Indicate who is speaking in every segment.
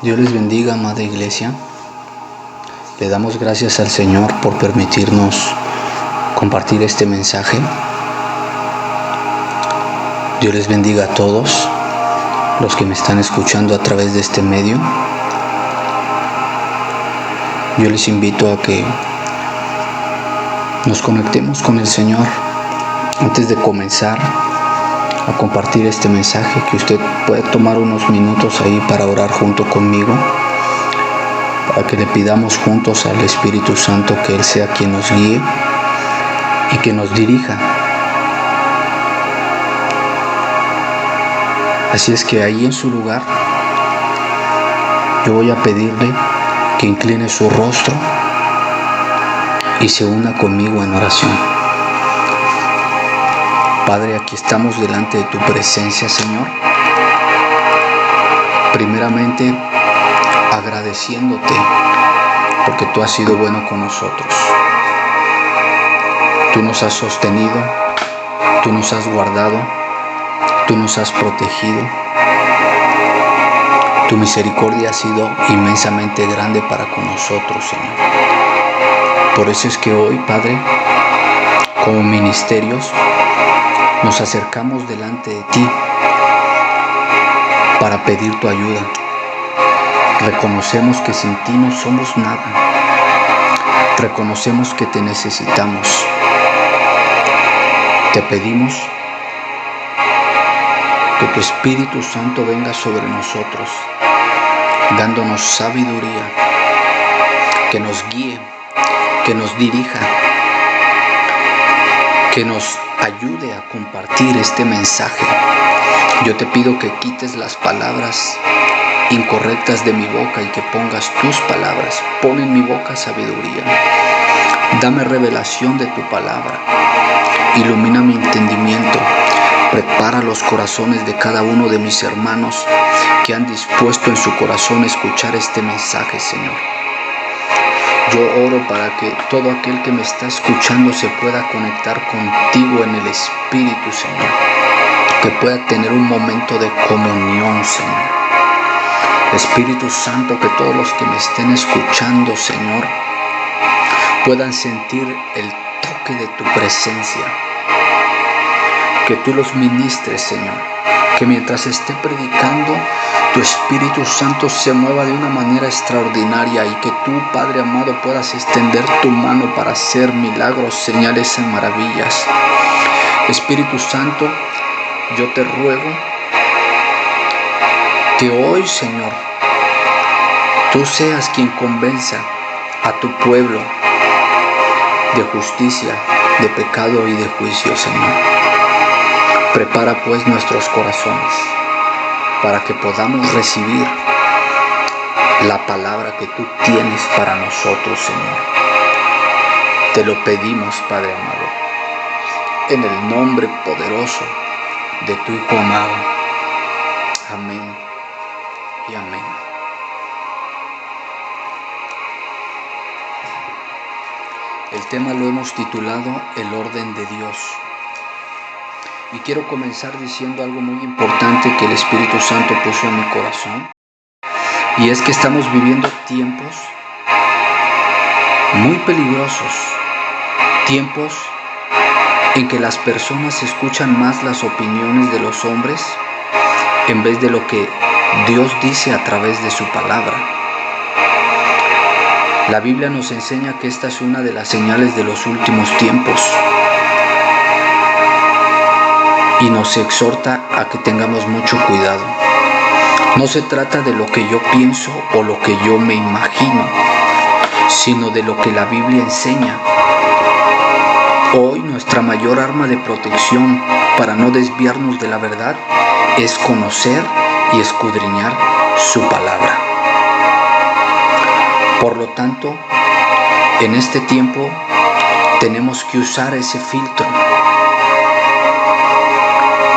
Speaker 1: Dios les bendiga, amada iglesia. Le damos gracias al Señor por permitirnos compartir este mensaje. Dios les bendiga a todos los que me están escuchando a través de este medio. Yo les invito a que nos conectemos con el Señor antes de comenzar a compartir este mensaje, que usted puede tomar unos minutos ahí para orar junto conmigo, para que le pidamos juntos al Espíritu Santo que Él sea quien nos guíe y que nos dirija. Así es que ahí en su lugar yo voy a pedirle que incline su rostro y se una conmigo en oración. Padre, aquí estamos delante de tu presencia, Señor. Primeramente, agradeciéndote porque tú has sido bueno con nosotros. Tú nos has sostenido, tú nos has guardado, tú nos has protegido. Tu misericordia ha sido inmensamente grande para con nosotros, Señor. Por eso es que hoy, Padre, como ministerios, nos acercamos delante de ti para pedir tu ayuda. Reconocemos que sin ti no somos nada. Reconocemos que te necesitamos. Te pedimos que tu Espíritu Santo venga sobre nosotros, dándonos sabiduría, que nos guíe, que nos dirija, que nos ayude a compartir este mensaje. Yo te pido que quites las palabras incorrectas de mi boca y que pongas tus palabras. Pon en mi boca sabiduría. Dame revelación de tu palabra. Ilumina mi entendimiento. Prepara los corazones de cada uno de mis hermanos que han dispuesto en su corazón escuchar este mensaje, Señor. Yo oro para que todo aquel que me está escuchando se pueda conectar contigo en el Espíritu, Señor. Que pueda tener un momento de comunión, Señor. Espíritu Santo, que todos los que me estén escuchando, Señor, puedan sentir el toque de tu presencia. Que tú los ministres, Señor. Que mientras esté predicando, tu Espíritu Santo se mueva de una manera extraordinaria y que tú, Padre amado, puedas extender tu mano para hacer milagros, señales y maravillas. Espíritu Santo, yo te ruego que hoy, Señor, tú seas quien convenza a tu pueblo de justicia, de pecado y de juicio, Señor. Prepara pues nuestros corazones para que podamos recibir la palabra que tú tienes para nosotros, Señor. Te lo pedimos, Padre amado, en el nombre poderoso de tu Hijo amado. Amén y amén. El tema lo hemos titulado El orden de Dios. Y quiero comenzar diciendo algo muy importante que el Espíritu Santo puso en mi corazón. Y es que estamos viviendo tiempos muy peligrosos. Tiempos en que las personas escuchan más las opiniones de los hombres en vez de lo que Dios dice a través de su palabra. La Biblia nos enseña que esta es una de las señales de los últimos tiempos. Y nos exhorta a que tengamos mucho cuidado. No se trata de lo que yo pienso o lo que yo me imagino, sino de lo que la Biblia enseña. Hoy nuestra mayor arma de protección para no desviarnos de la verdad es conocer y escudriñar su palabra. Por lo tanto, en este tiempo tenemos que usar ese filtro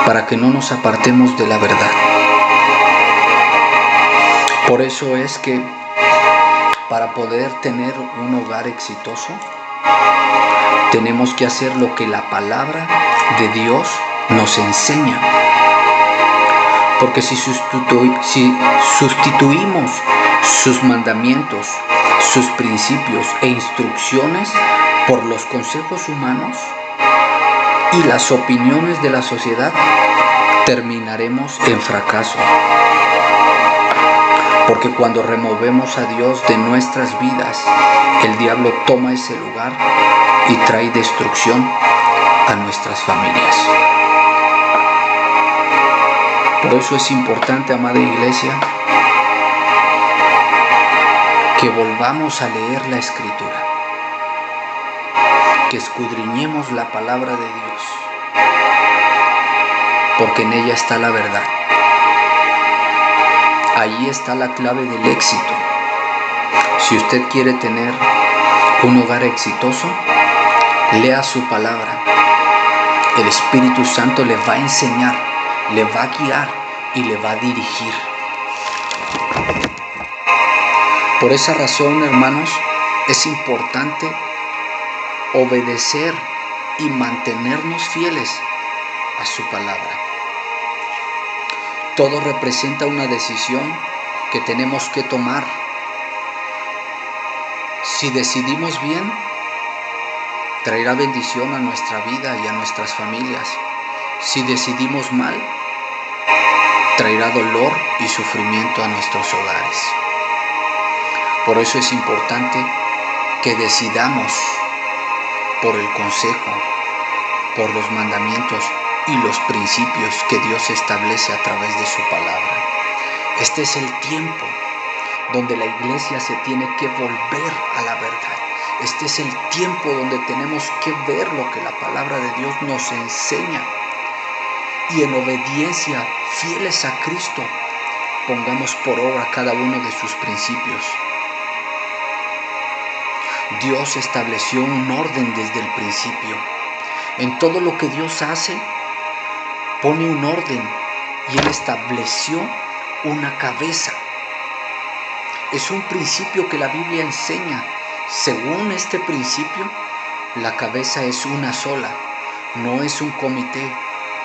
Speaker 1: para que no nos apartemos de la verdad. Por eso es que para poder tener un hogar exitoso, tenemos que hacer lo que la palabra de Dios nos enseña. Porque si sustituimos sus mandamientos, sus principios e instrucciones por los consejos humanos y las opiniones de la sociedad, terminaremos en fracaso. Porque cuando removemos a Dios de nuestras vidas, el diablo toma ese lugar y trae destrucción a nuestras familias. Por eso es importante, amada iglesia, que volvamos a leer la Escritura, que escudriñemos la palabra de Dios, porque en ella está la verdad. Ahí está la clave del éxito. Si usted quiere tener un hogar exitoso, lea su palabra. El Espíritu Santo le va a enseñar, le va a guiar y le va a dirigir. Por esa razón, hermanos, es importante obedecer y mantenernos fieles a su palabra. Todo representa una decisión que tenemos que tomar. Si decidimos bien, traerá bendición a nuestra vida y a nuestras familias. Si decidimos mal, traerá dolor y sufrimiento a nuestros hogares. Por eso es importante que decidamos por el consejo, por los mandamientos y los principios que Dios establece a través de su palabra. Este es el tiempo donde la iglesia se tiene que volver a la verdad. Este es el tiempo donde tenemos que ver lo que la palabra de Dios nos enseña. Y en obediencia, fieles a Cristo, pongamos por obra cada uno de sus principios. Dios estableció un orden desde el principio. En todo lo que Dios hace, pone un orden y Él estableció una cabeza. Es un principio que la Biblia enseña. Según este principio, la cabeza es una sola, no es un comité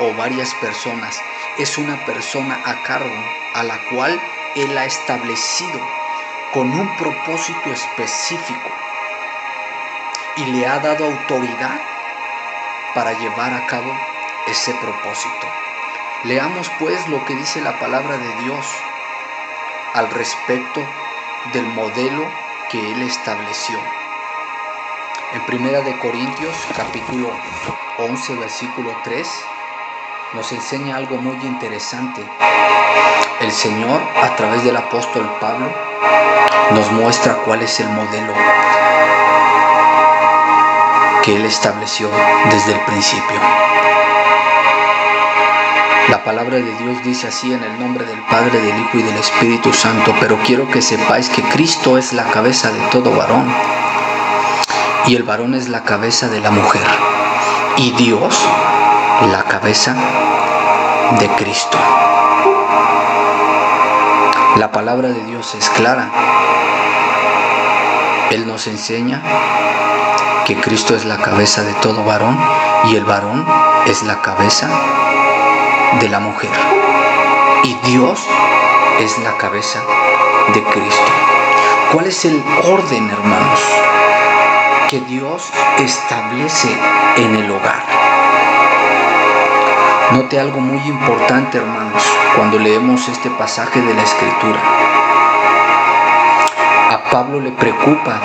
Speaker 1: o varias personas, es una persona a cargo a la cual Él ha establecido con un propósito específico y le ha dado autoridad para llevar a cabo ese propósito. Leamos pues lo que dice la palabra de Dios al respecto del modelo que Él estableció. En 1 Corintios capítulo 11 versículo 3 nos enseña algo muy interesante. El Señor, a través del apóstol Pablo, nos muestra cuál es el modelo que Él estableció desde el principio. La palabra de Dios dice así: en el nombre del Padre, del Hijo y del Espíritu Santo. Pero quiero que sepáis que Cristo es la cabeza de todo varón, y el varón es la cabeza de la mujer, y Dios la cabeza de Cristo. La palabra de Dios es clara. Él nos enseña que Cristo es la cabeza de todo varón y el varón es la cabeza de la mujer, y Dios es la cabeza de Cristo. ¿Cuál es el orden, hermanos, que Dios establece en el hogar? Note algo muy importante, hermanos, cuando leemos este pasaje de la Escritura. A Pablo le preocupa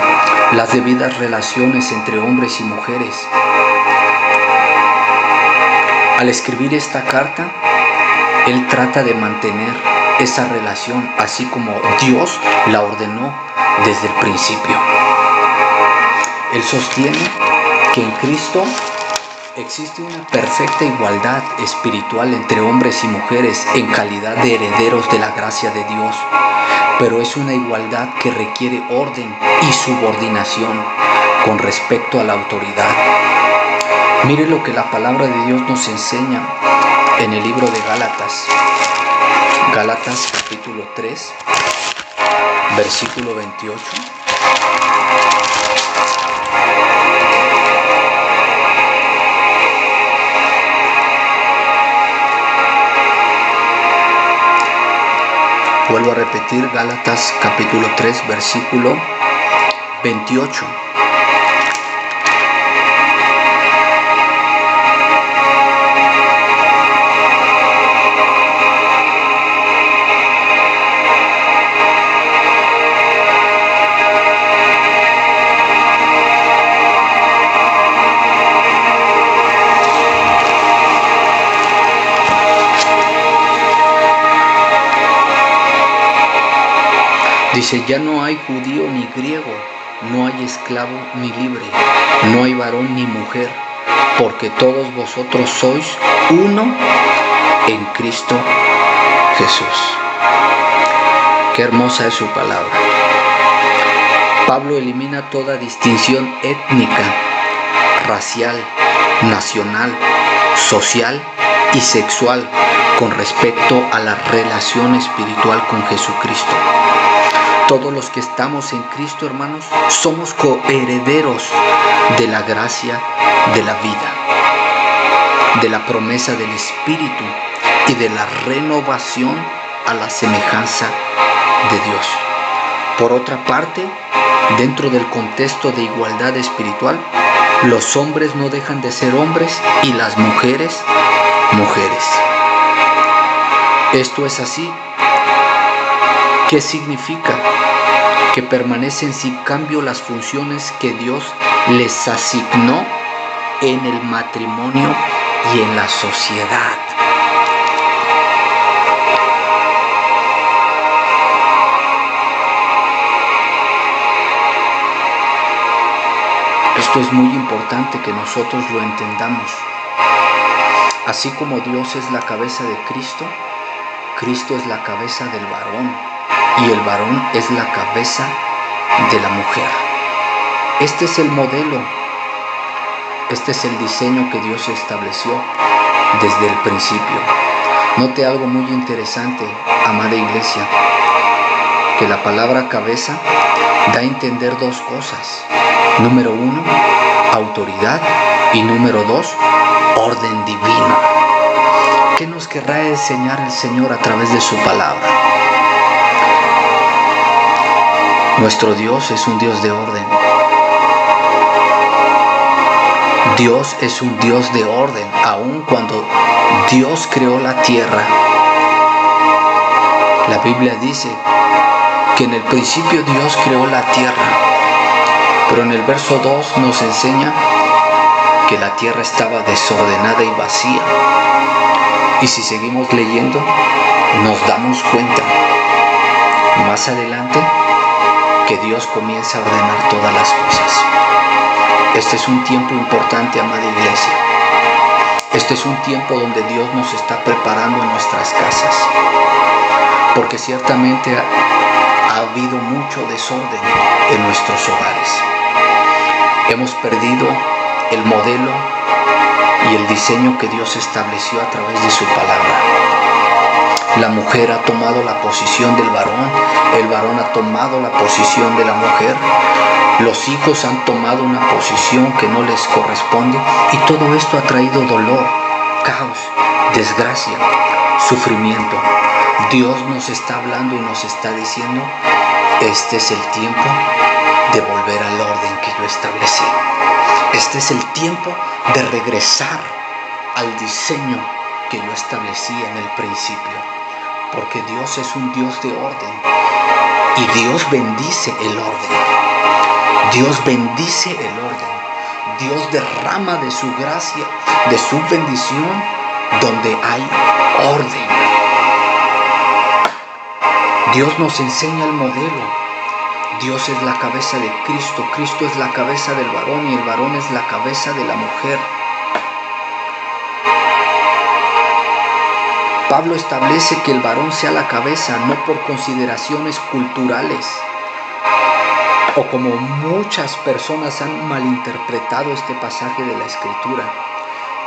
Speaker 1: las debidas relaciones entre hombres y mujeres. Al escribir esta carta, él trata de mantener esa relación así como Dios la ordenó desde el principio. Él sostiene que en Cristo existe una perfecta igualdad espiritual entre hombres y mujeres en calidad de herederos de la gracia de Dios, pero es una igualdad que requiere orden y subordinación con respecto a la autoridad. Mire lo que la palabra de Dios nos enseña en el libro de Gálatas. Gálatas capítulo 3, versículo 28. Vuelvo a repetir, Gálatas capítulo 3, versículo 28. Dice, ya no hay judío ni griego, no hay esclavo ni libre, no hay varón ni mujer, porque todos vosotros sois uno en Cristo Jesús. Qué hermosa es su palabra. Pablo elimina toda distinción étnica, racial, nacional, social y sexual con respecto a la relación espiritual con Jesucristo. Todos los que estamos en Cristo, hermanos, somos coherederos de la gracia de la vida, de la promesa del Espíritu y de la renovación a la semejanza de Dios. Por otra parte, dentro del contexto de igualdad espiritual, los hombres no dejan de ser hombres y las mujeres, mujeres. Esto es así. ¿Qué significa? Que permanecen sin cambio las funciones que Dios les asignó en el matrimonio y en la sociedad. Esto es muy importante que nosotros lo entendamos. Así como Dios es la cabeza de Cristo, Cristo es la cabeza del varón. Y el varón es la cabeza de la mujer. Este es el modelo, este es el diseño que Dios estableció desde el principio. Note algo muy interesante, amada iglesia, que la palabra cabeza da a entender dos cosas. Número 1, autoridad, y número 2, orden divino. ¿Qué nos querrá enseñar el Señor a través de su palabra? Nuestro Dios es un Dios de orden. Dios es un Dios de orden, aun cuando Dios creó la tierra. La Biblia dice que en el principio Dios creó la tierra, pero en el verso 2 nos enseña que la tierra estaba desordenada y vacía. Y si seguimos leyendo, nos damos cuenta más adelante que Dios comienza a ordenar todas las cosas. Este es un tiempo importante, amada iglesia. Este es un tiempo donde Dios nos está preparando en nuestras casas, porque ciertamente ha habido mucho desorden en nuestros hogares. Hemos perdido el modelo y el diseño que Dios estableció a través de su palabra. La mujer ha tomado la posición del varón, el varón ha tomado la posición de la mujer, los hijos han tomado una posición que no les corresponde, y todo esto ha traído dolor, caos, desgracia, sufrimiento. Dios nos está hablando y nos está diciendo, este es el tiempo de volver al orden que yo establecí. Este es el tiempo de regresar al diseño que yo establecí en el principio. Porque Dios es un Dios de orden. Y Dios bendice el orden. Dios bendice el orden. Dios derrama de su gracia, de su bendición, donde hay orden. Dios nos enseña el modelo. Dios es la cabeza de Cristo, Cristo es la cabeza del varón y el varón es la cabeza de la mujer. Pablo establece que el varón sea la cabeza, no por consideraciones culturales, o como muchas personas han malinterpretado este pasaje de la Escritura,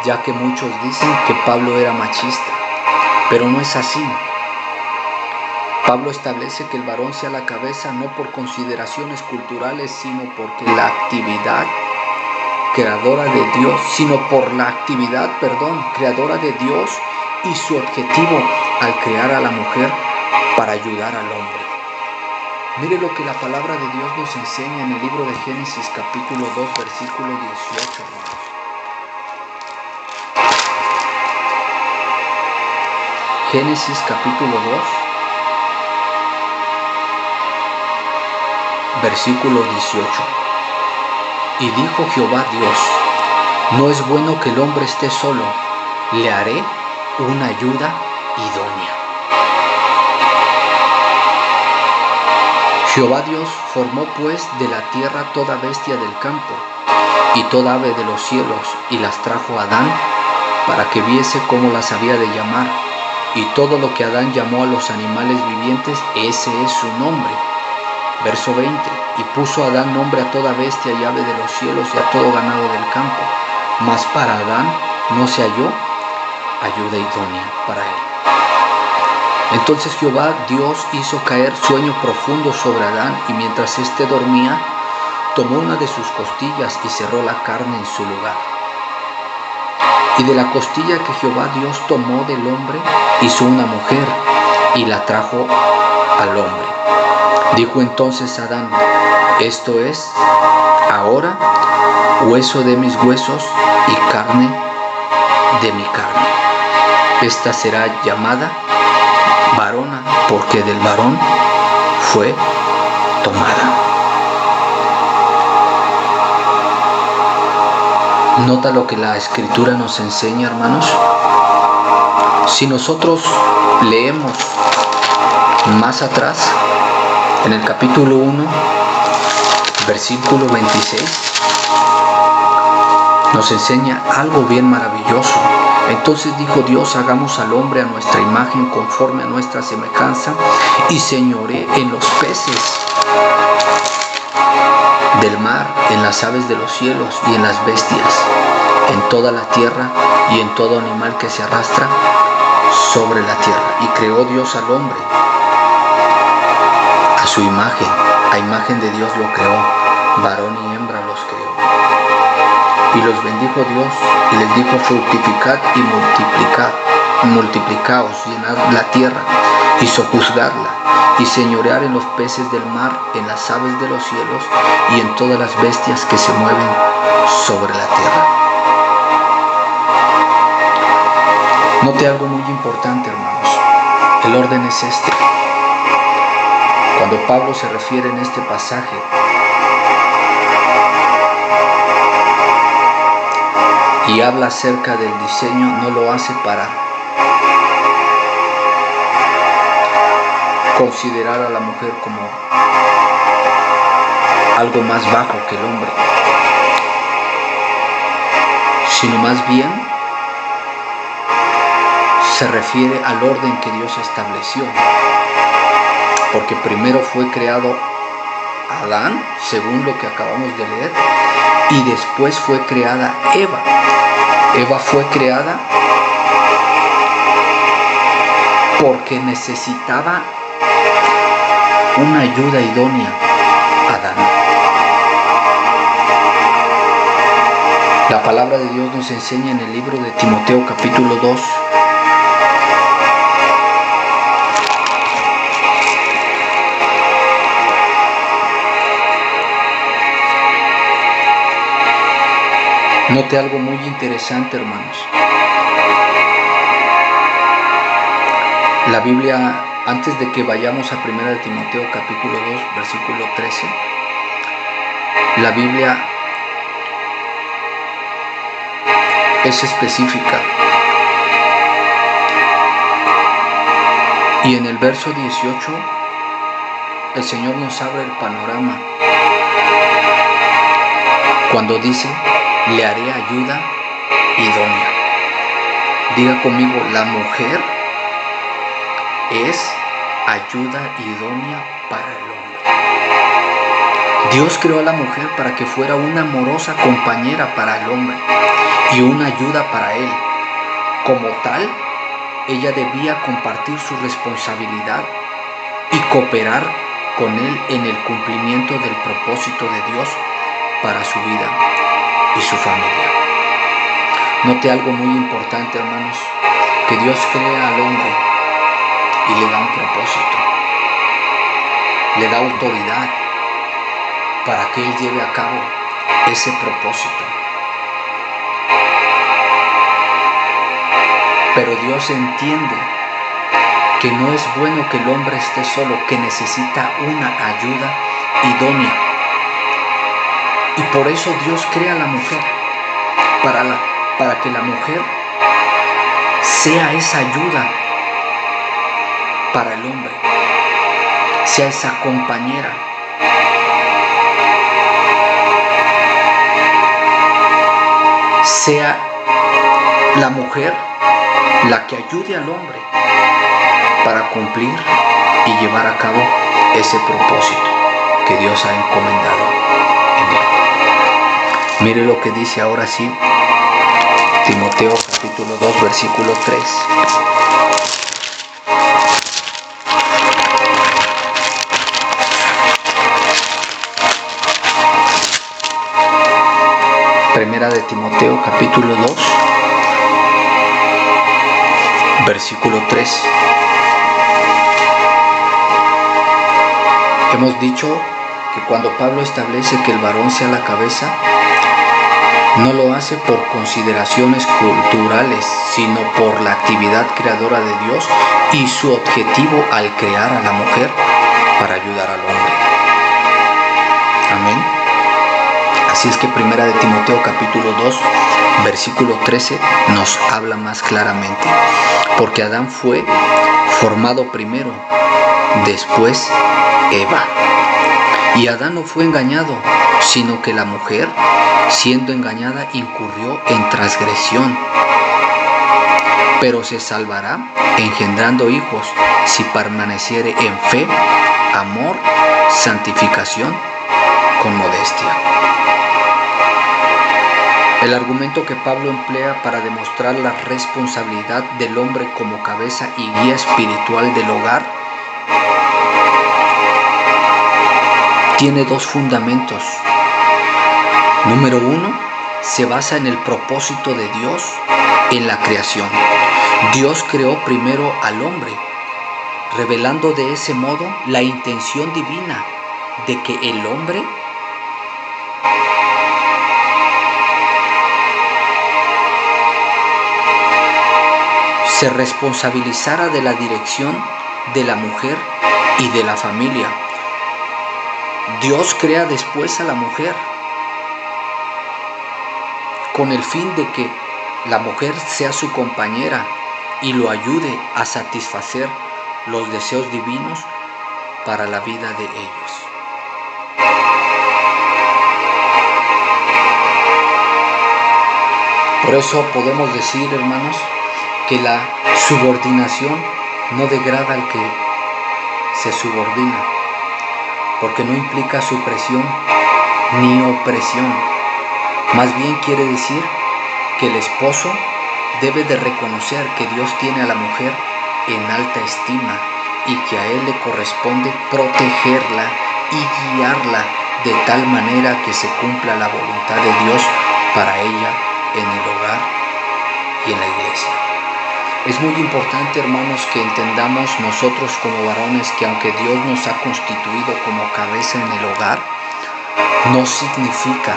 Speaker 1: ya que muchos dicen que Pablo era machista, pero no es así. Pablo establece que el varón sea la cabeza no por consideraciones culturales, sino porque la actividad creadora de Dios, creadora de Dios y su objetivo al crear a la mujer para ayudar al hombre. Mire lo que la palabra de Dios nos enseña en el libro de Génesis capítulo 2 versículo 18, hermanos. Génesis capítulo 2 versículo 18. Y dijo Jehová Dios: no es bueno que el hombre esté solo, le haré una ayuda idónea. Jehová Dios formó pues de la tierra toda bestia del campo y toda ave de los cielos, y las trajo a Adán para que viese cómo las había de llamar. Y todo lo que Adán llamó a los animales vivientes, ese es su nombre. Verso 20. Y puso Adán nombre a toda bestia y ave de los cielos y a todo ganado del campo. Mas para Adán no se halló ayuda idónea para él. Entonces Jehová Dios hizo caer sueño profundo sobre Adán, y mientras éste dormía, tomó una de sus costillas y cerró la carne en su lugar. Y de la costilla que Jehová Dios tomó del hombre, hizo una mujer y la trajo al hombre. Dijo entonces Adán: esto es ahora hueso de mis huesos y carne de mi carne. Esta será llamada varona, porque del varón fue tomada. ¿Nota lo que la Escritura nos enseña, hermanos? Si nosotros leemos más atrás, en el capítulo 1, versículo 26, nos enseña algo bien maravilloso. Entonces dijo Dios: hagamos al hombre a nuestra imagen, conforme a nuestra semejanza, y señoree en los peces del mar, en las aves de los cielos y en las bestias, en toda la tierra y en todo animal que se arrastra sobre la tierra. Y creó Dios al hombre a su imagen, a imagen de Dios lo creó, varón y hembra los creó. Y los bendijo Dios y les dijo: fructificad y multiplicaos, llenad la tierra y sojuzgadla, y señorear en los peces del mar, en las aves de los cielos y en todas las bestias que se mueven sobre la tierra. Note algo muy importante, hermanos. El orden es este. Cuando Pablo se refiere en este pasaje y habla acerca del diseño, no lo hace para considerar a la mujer como algo más bajo que el hombre, sino más bien se refiere al orden que Dios estableció. Porque primero fue creado Adán, según lo que acabamos de leer, y después fue creada Eva. Eva fue creada porque necesitaba una ayuda idónea a Adán. La palabra de Dios nos enseña en el libro de Timoteo capítulo 2, note algo muy interesante, hermanos. La Biblia, antes de que vayamos a 1 de Timoteo capítulo 2, versículo 13, la Biblia es específica. Y en el verso 18, el Señor nos abre el panorama cuando dice: le haré ayuda idónea. Diga conmigo: la mujer es ayuda idónea para el hombre. Dios creó a la mujer para que fuera una amorosa compañera para el hombre y una ayuda para él. Como tal, ella debía compartir su responsabilidad y cooperar con él en el cumplimiento del propósito de Dios para su vida y su familia. Note algo muy importante, hermanos, que Dios crea al hombre y le da un propósito, le da autoridad para que él lleve a cabo ese propósito. Pero Dios entiende que no es bueno que el hombre esté solo, que necesita una ayuda idónea. Y por eso Dios crea a la mujer, para que la mujer sea esa ayuda para el hombre, sea esa compañera. Sea la mujer la que ayude al hombre para cumplir y llevar a cabo ese propósito que Dios ha encomendado en él. Mire lo que dice ahora sí Timoteo capítulo 2 versículo 3. Primera de Timoteo capítulo 2 versículo 3. Hemos dicho que cuando Pablo establece que el varón sea la cabeza, no lo hace por consideraciones culturales, sino por la actividad creadora de Dios y su objetivo al crear a la mujer para ayudar al hombre. Amén. Así es que Primera de Timoteo capítulo 2 versículo 13 nos habla más claramente. Porque Adán fue formado primero, después Eva. Y Adán no fue engañado, sino que la mujer, siendo engañada, incurrió en transgresión. Pero se salvará engendrando hijos si permaneciere en fe, amor, santificación, con modestia. El argumento que Pablo emplea para demostrar la responsabilidad del hombre como cabeza y guía espiritual del hogar tiene dos fundamentos. Número uno, se basa en el propósito de Dios en la creación. Dios creó primero al hombre, revelando de ese modo la intención divina de que el hombre se responsabilizara de la dirección de la mujer y de la familia. Dios crea después a la mujer con el fin de que la mujer sea su compañera y lo ayude a satisfacer los deseos divinos para la vida de ellos. Por eso podemos decir, hermanos, que la subordinación no degrada al que se subordina, porque no implica supresión ni opresión. Más bien quiere decir que el esposo debe de reconocer que Dios tiene a la mujer en alta estima y que a él le corresponde protegerla y guiarla de tal manera que se cumpla la voluntad de Dios para ella en el hogar y en la iglesia. Es muy importante, hermanos, que entendamos nosotros como varones que aunque Dios nos ha constituido como cabeza en el hogar, no significa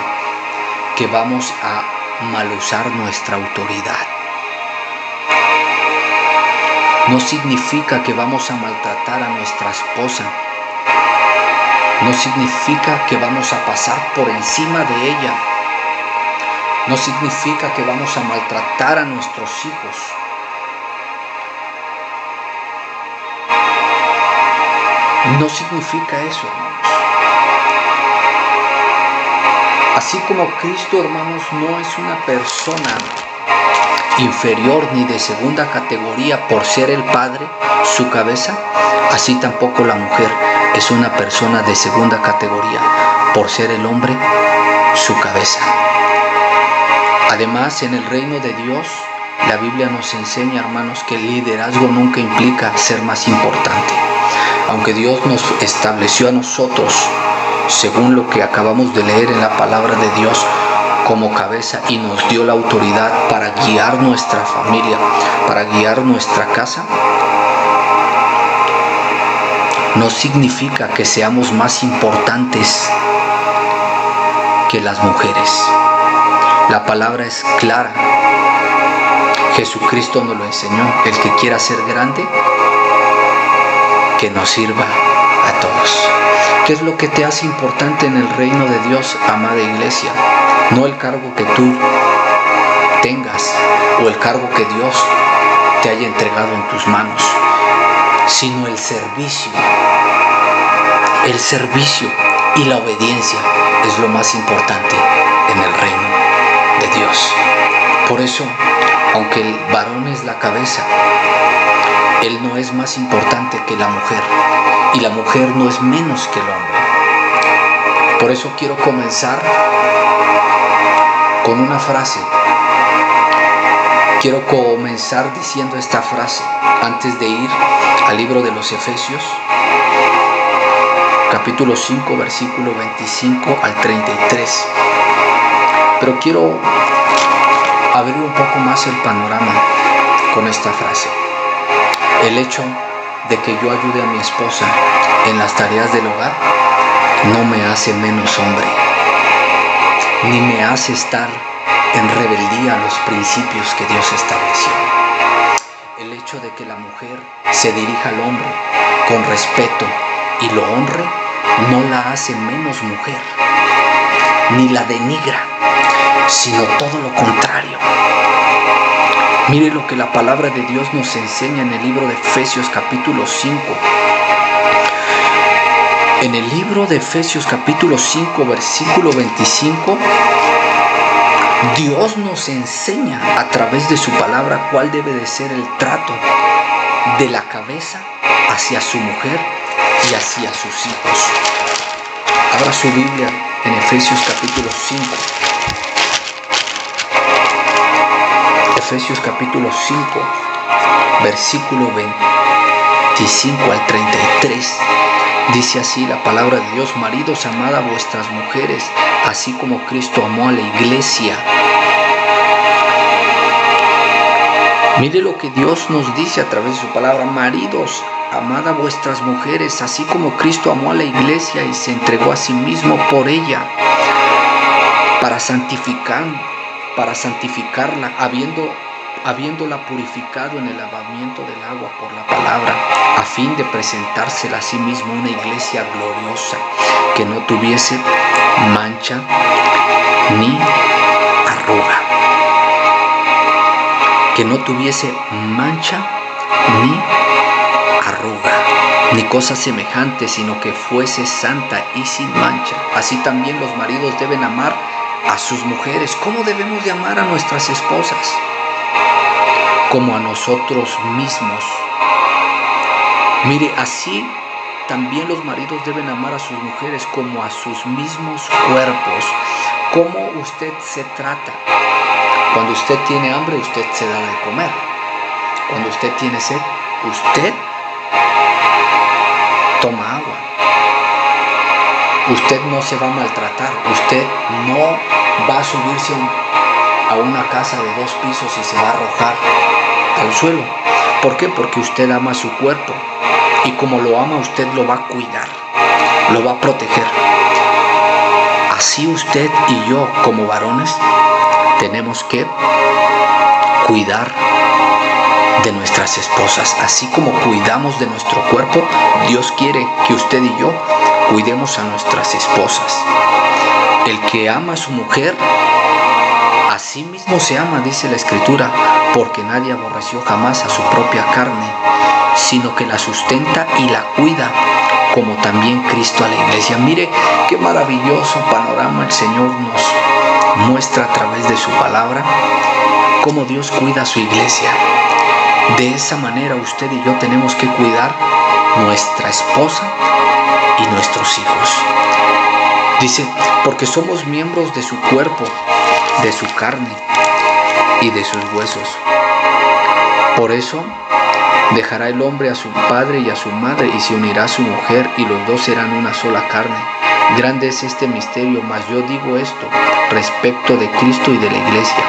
Speaker 1: que vamos a malusar nuestra autoridad. No significa que vamos a maltratar a nuestra esposa. No significa que vamos a pasar por encima de ella. No significa que vamos a maltratar a nuestros hijos. No significa eso, hermanos. Así como Cristo, hermanos, no es una persona inferior ni de segunda categoría por ser el Padre, su cabeza, así tampoco la mujer es una persona de segunda categoría por ser el hombre, su cabeza. Además, en el reino de Dios, la Biblia nos enseña, hermanos, que el liderazgo nunca implica ser más importante. Aunque Dios nos estableció a nosotros, según lo que acabamos de leer en la palabra de Dios, como cabeza y nos dio la autoridad para guiar nuestra familia, para guiar nuestra casa, no significa que seamos más importantes que las mujeres. La palabra es clara. Jesucristo nos lo enseñó. El que quiera ser grande, que nos sirva a todos. ¿Qué es lo que te hace importante en el reino de Dios, amada iglesia? No el cargo que tú tengas o el cargo que Dios te haya entregado en tus manos, sino el servicio. El servicio y la obediencia es lo más importante en el reino de Dios. Por eso, aunque el varón es la cabeza, él no es más importante que la mujer, y la mujer no es menos que el hombre. Por eso quiero comenzar con una frase. Quiero comenzar diciendo esta frase antes de ir al libro de los Efesios, capítulo 5, versículo 25 al 33. Pero quiero abrir un poco más el panorama con esta frase. El hecho de que yo ayude a mi esposa en las tareas del hogar no me hace menos hombre, ni me hace estar en rebeldía a los principios que Dios estableció. El hecho de que la mujer se dirija al hombre con respeto y lo honre no la hace menos mujer, ni la denigra, sino todo lo contrario. Mire lo que la palabra de Dios nos enseña en el libro de Efesios capítulo 5. En el libro de Efesios capítulo 5, versículo 25, Dios nos enseña a través de su palabra cuál debe de ser el trato de la cabeza hacia su mujer y hacia sus hijos. Abra su Biblia en Efesios capítulo 5. Efesios capítulo 5, versículo 25 al 33. Dice así la palabra de Dios: maridos, amad a vuestras mujeres, así como Cristo amó a la iglesia. Mire lo que Dios nos dice a través de su palabra: maridos, amad a vuestras mujeres, así como Cristo amó a la iglesia y se entregó a sí mismo por ella, para santificarla, habiéndola purificado en el lavamiento del agua por la palabra, a fin de presentársela a sí mismo una iglesia gloriosa, que no tuviese mancha ni arruga. Que no tuviese mancha ni arruga, ni cosa semejante, sino que fuese santa y sin mancha. Así también los maridos deben amar a sus mujeres. ¿Cómo debemos de amar a nuestras esposas? Como a nosotros mismos. Mire, así también los maridos deben amar a sus mujeres como a sus mismos cuerpos. ¿Cómo usted se trata? Cuando usted tiene hambre, usted se da de comer. Cuando usted tiene sed, usted toma agua. Usted no se va a maltratar. Usted no va a subirse a una casa de 2 pisos y se va a arrojar al suelo. ¿Por qué? Porque usted ama su cuerpo. Y como lo ama, usted lo va a cuidar, lo va a proteger. Así usted y yo, como varones, tenemos que cuidar de nuestras esposas. Así como cuidamos de nuestro cuerpo, Dios quiere que usted y yo cuidemos a nuestras esposas. El que ama a su mujer, a sí mismo se ama, dice la Escritura, porque nadie aborreció jamás a su propia carne, sino que la sustenta y la cuida, como también Cristo a la iglesia. Mire qué maravilloso panorama el Señor nos muestra a través de su palabra, cómo Dios cuida a su iglesia. De esa manera usted y yo tenemos que cuidar nuestra esposa y nuestros hijos. Dice, porque somos miembros de su cuerpo, de su carne y de sus huesos. Por eso dejará el hombre a su padre y a su madre, y se unirá a su mujer, y los dos serán una sola carne. Grande es este misterio, mas yo digo esto respecto de Cristo y de la iglesia.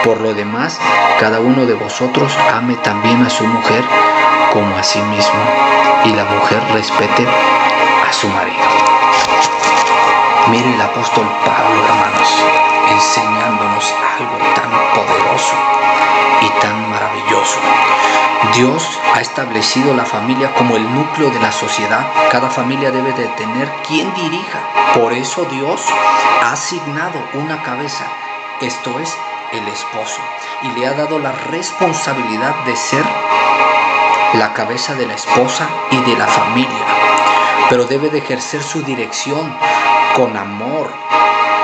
Speaker 1: Por lo demás, cada uno de vosotros ame también a su mujer como a sí mismo, y la mujer respete a su marido. Mire el apóstol Pablo, hermanos, enseñándonos algo tan poderoso y tan maravilloso. Dios ha establecido la familia como el núcleo de la sociedad. Cada familia debe de tener quien dirija. Por eso Dios ha asignado una cabeza, esto es, el esposo, y le ha dado la responsabilidad de ser la cabeza de la esposa y de la familia. Pero debe de ejercer su dirección con amor,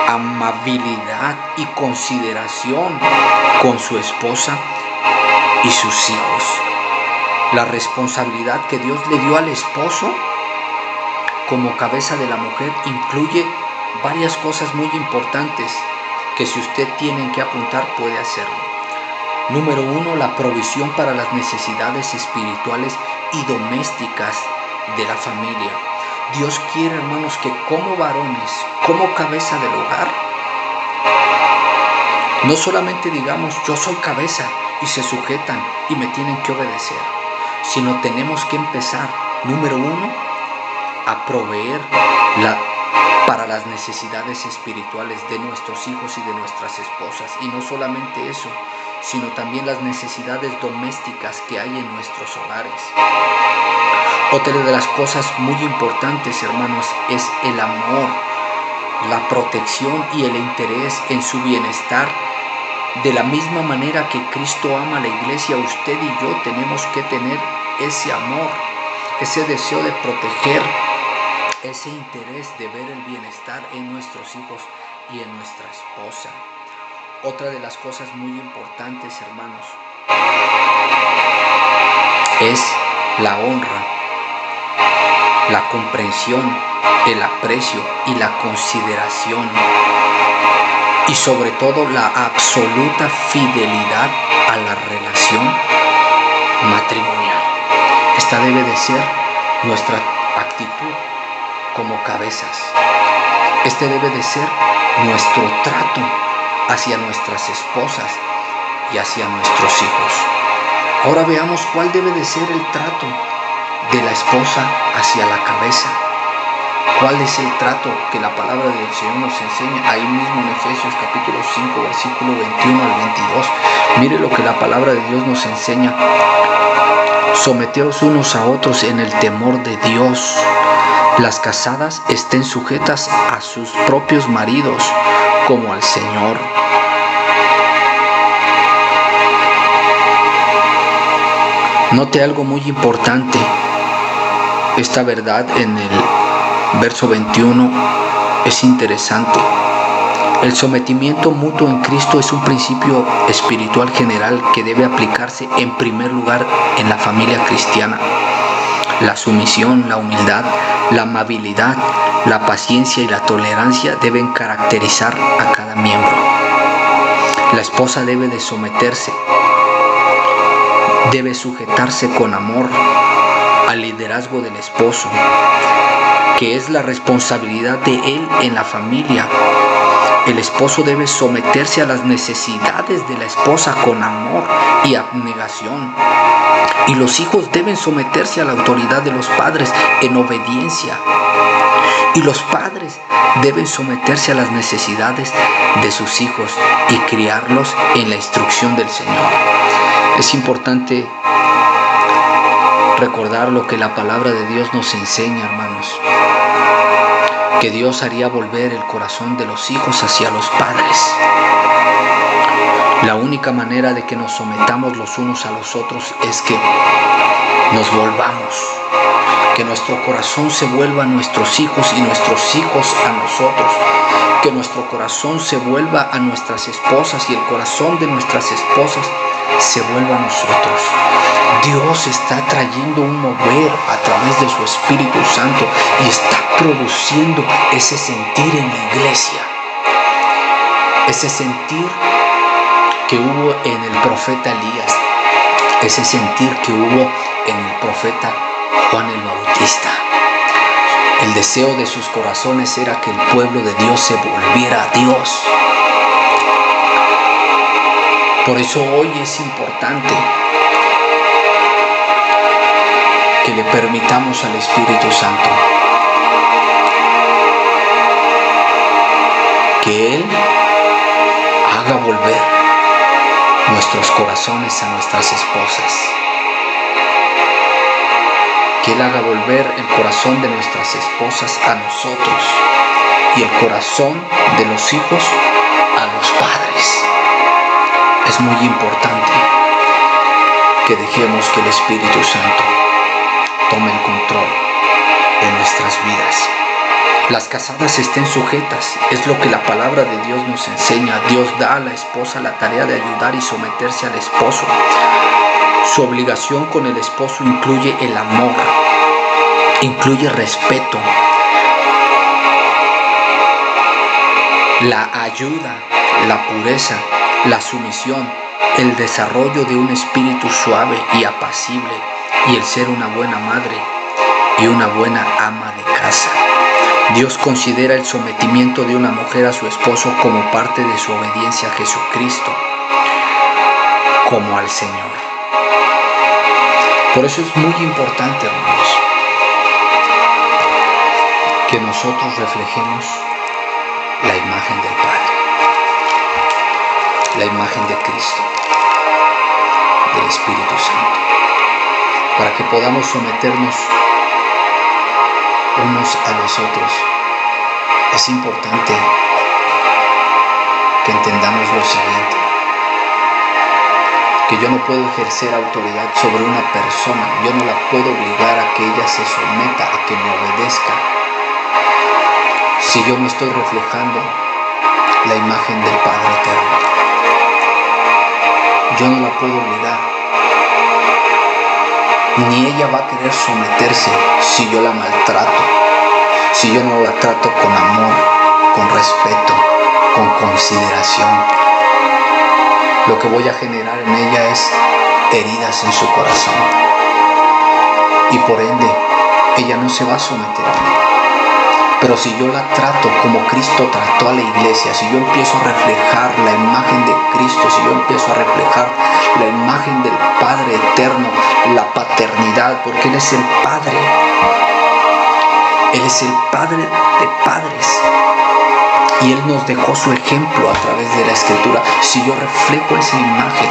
Speaker 1: amabilidad y consideración con su esposa y sus hijos. La responsabilidad que Dios le dio al esposo como cabeza de la mujer incluye varias cosas muy importantes que, si usted tiene que apuntar, puede hacerlo. Número 1, la provisión para las necesidades espirituales y domésticas de la familia. Dios quiere, hermanos, que como varones, como cabeza del hogar, no solamente digamos yo soy cabeza y se sujetan y me tienen que obedecer, sino tenemos que empezar, número 1, a proveer para las necesidades espirituales de nuestros hijos y de nuestras esposas. Y no solamente eso, sino también las necesidades domésticas que hay en nuestros hogares. Otra de las cosas muy importantes, hermanos, es el amor, la protección y el interés en su bienestar. De la misma manera que Cristo ama a la iglesia, usted y yo tenemos que tener ese amor, ese deseo de proteger, ese interés de ver el bienestar en nuestros hijos y en nuestra esposa. Otra de las cosas muy importantes, hermanos, es la honra, la comprensión, el aprecio y la consideración, y sobre todo la absoluta fidelidad a la relación matrimonial. Esta debe de ser nuestra actitud como cabezas. Este debe de ser nuestro trato hacia nuestras esposas y hacia nuestros hijos. Ahora veamos cuál debe de ser el trato de la esposa hacia la cabeza. ¿Cuál es el trato que la palabra del Señor nos enseña ahí mismo en Efesios capítulo 5, versículo 21 al 22? Mire lo que la palabra de Dios nos enseña. Someteos unos a otros en el temor de Dios. Las casadas estén sujetas a sus propios maridos como al Señor. Note algo muy importante. Esta verdad en el verso 21 es interesante. El sometimiento mutuo en Cristo es un principio espiritual general que debe aplicarse en primer lugar en la familia cristiana. La sumisión, la humildad, la amabilidad, la paciencia y la tolerancia deben caracterizar a cada miembro. La esposa debe de someterse, debe sujetarse con amor al liderazgo del esposo, que es la responsabilidad de él en la familia. El esposo debe someterse a las necesidades de la esposa con amor y abnegación. Y los hijos deben someterse a la autoridad de los padres en obediencia. Y los padres deben someterse a las necesidades de sus hijos y criarlos en la instrucción del Señor. Es importante recordar lo que la palabra de Dios nos enseña, hermanos. Que Dios haría volver el corazón de los hijos hacia los padres. La única manera de que nos sometamos los unos a los otros es que nos volvamos, que nuestro corazón se vuelva a nuestros hijos y nuestros hijos a nosotros, que nuestro corazón se vuelva a nuestras esposas y el corazón de nuestras esposas se vuelva a nosotros. Dios está trayendo un mover a través de su Espíritu Santo y está produciendo ese sentir en la iglesia, ese sentir que hubo en el profeta Elías, ese sentir que hubo en el profeta Juan el Bautista. El deseo de sus corazones era que el pueblo de Dios se volviera a Dios. Por eso hoy es importante que le permitamos al Espíritu Santo que Él haga volver nuestros corazones a nuestras esposas, que Él haga volver el corazón de nuestras esposas a nosotros y el corazón de los hijos a los padres. Es muy importante que dejemos que el Espíritu Santo tome el control de nuestras vidas. Las casadas estén sujetas, es lo que la palabra de Dios nos enseña. Dios da a la esposa la tarea de ayudar y someterse al esposo. Su obligación con el esposo incluye el amor, incluye respeto, la ayuda, la pureza, la sumisión, el desarrollo de un espíritu suave y apacible y el ser una buena madre y una buena ama de casa. Dios considera el sometimiento de una mujer a su esposo como parte de su obediencia a Jesucristo, como al Señor. Por eso es muy importante, hermanos, que nosotros reflejemos la imagen del Padre, la imagen de Cristo, del Espíritu Santo, para que podamos someternos unos a los otros. Es importante que entendamos lo siguiente, que yo no puedo ejercer autoridad sobre una persona, yo no la puedo obligar a que ella se someta, a que me obedezca, si yo no estoy reflejando la imagen del Padre Eterno. Yo no la puedo obligar, ni ella va a querer someterse si yo la maltrato, si yo no la trato con amor, con respeto, con consideración. Lo que voy a generar en ella es heridas en su corazón y por ende ella no se va a someter a mí. Pero si yo la trato como Cristo trató a la iglesia, si yo empiezo a reflejar la imagen de Cristo, si yo empiezo a reflejar la imagen del Padre Eterno, la paternidad, porque Él es el Padre. Él es el Padre de padres. Y Él nos dejó su ejemplo a través de la Escritura. Si yo reflejo esa imagen,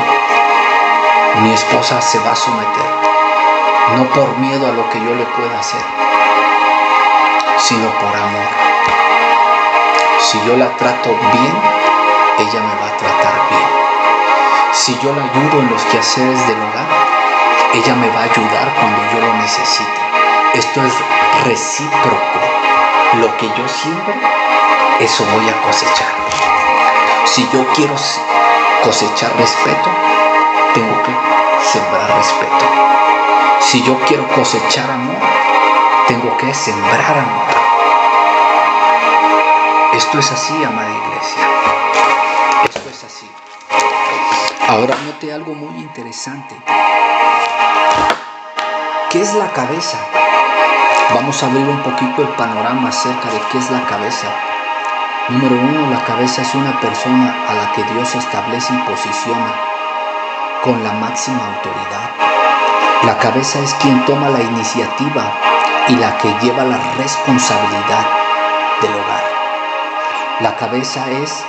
Speaker 1: mi esposa se va a someter. No por miedo a lo que yo le pueda hacer, sino por amor. Si yo la trato bien, ella me va a tratar bien. Si yo la ayudo en los quehaceres del hogar, ella me va a ayudar cuando yo lo necesite. Esto es recíproco. Lo que yo siembro, eso voy a cosechar. Si yo quiero cosechar respeto, tengo que sembrar respeto. Si yo quiero cosechar amor, tengo que sembrar amor. Esto es así, amada iglesia. Esto es así. Ahora note algo muy interesante. ¿Qué es la cabeza? Vamos a abrir un poquito el panorama acerca de qué es la cabeza. Número 1, la cabeza es una persona a la que Dios establece y posiciona con la máxima autoridad. La cabeza es quien toma la iniciativa y la que lleva la responsabilidad del hogar. La cabeza es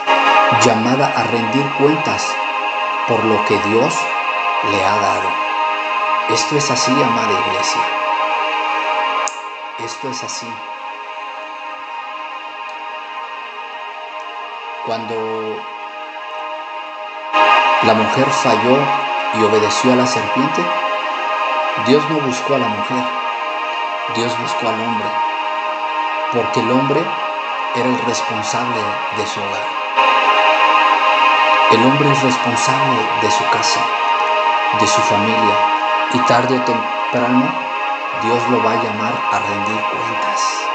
Speaker 1: llamada a rendir cuentas por lo que Dios le ha dado. Esto es así, amada iglesia. Esto es así. Cuando la mujer falló y obedeció a la serpiente, Dios no buscó a la mujer, Dios buscó al hombre, porque el hombre era el responsable de su hogar. El hombre es responsable de su casa, de su familia, y tarde o temprano Dios lo va a llamar a rendir cuentas,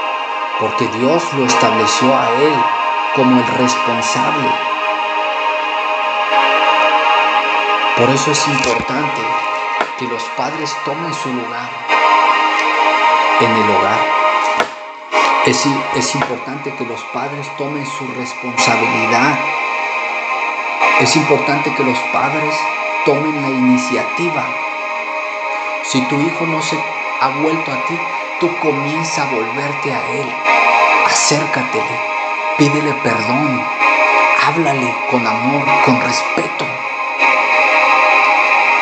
Speaker 1: porque Dios lo estableció a él como el responsable. Por eso es importante que los padres tomen su lugar en el hogar. Es importante que los padres tomen su responsabilidad Es importante que los padres tomen la iniciativa. Si tu hijo no se ha vuelto a ti, tú comienza a volverte a él. Acércatele, pídele perdón, háblale con amor, con respeto.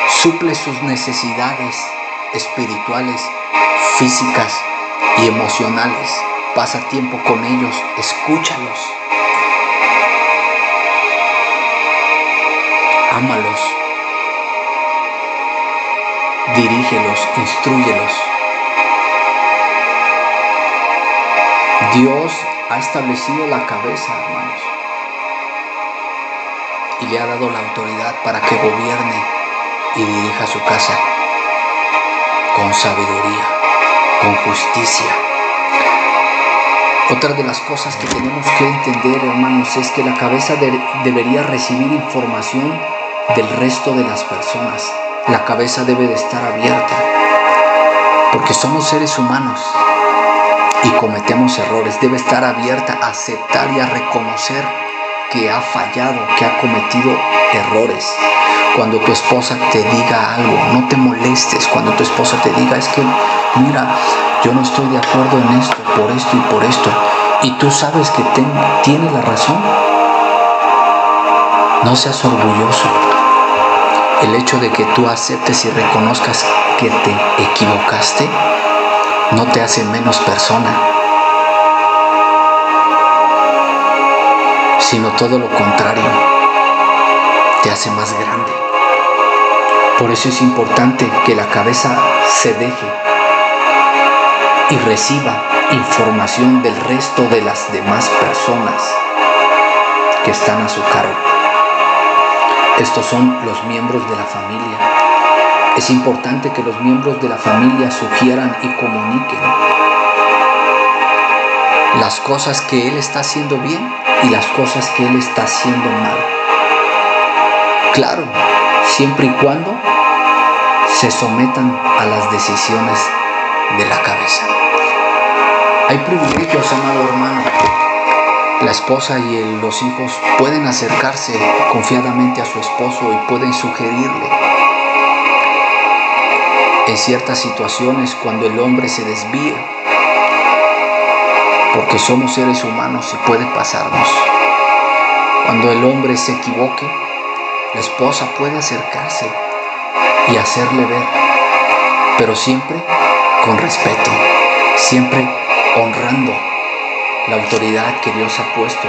Speaker 1: Suple sus necesidades espirituales, físicas y emocionales. Pasa tiempo con ellos, escúchalos. Ámalos. Dirígelos, instrúyelos. Dios ha establecido la cabeza, hermanos, y le ha dado la autoridad para que gobierne y dirija su casa con sabiduría, con justicia. Otra de las cosas que tenemos que entender, hermanos, es que la cabeza debería recibir información del resto de las personas. La cabeza debe de estar abierta, porque somos seres humanos y cometemos errores. Debe estar abierta a aceptar y a reconocer que ha fallado, que ha cometido errores. Cuando tu esposa te diga algo, no te molestes. Cuando tu esposa te diga, es que, mira, yo no estoy de acuerdo en esto y por esto, y tú sabes que tiene la razón, no seas orgulloso. El hecho de que tú aceptes y reconozcas que te equivocaste no te hace menos persona, sino todo lo contrario, te hace más grande. Por eso es importante que la cabeza se deje y reciba información del resto de las demás personas que están a su cargo. Estos son los miembros de la familia. Es importante que los miembros de la familia sugieran y comuniquen las cosas que él está haciendo bien y las cosas que él está haciendo mal. Claro, siempre y cuando se sometan a las decisiones de la cabeza. Hay privilegios, amado hermano. La esposa y los hijos pueden acercarse confiadamente a su esposo y pueden sugerirle en ciertas situaciones cuando el hombre se desvía, porque somos seres humanos y puede pasarnos. Cuando el hombre se equivoque, la esposa puede acercarse y hacerle ver, pero siempre con respeto, siempre honrando la autoridad que Dios ha puesto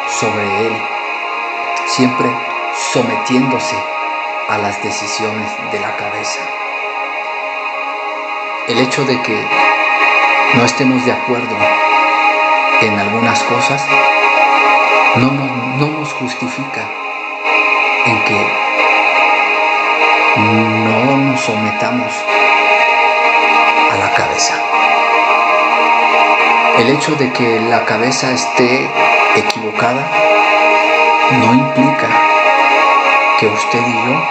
Speaker 1: sobre él, siempre sometiéndose a las decisiones de la cabeza. El hecho de que no estemos de acuerdo en algunas cosas no nos justifica en que no nos sometamos a la cabeza. El hecho de que la cabeza esté equivocada no implica que usted y yo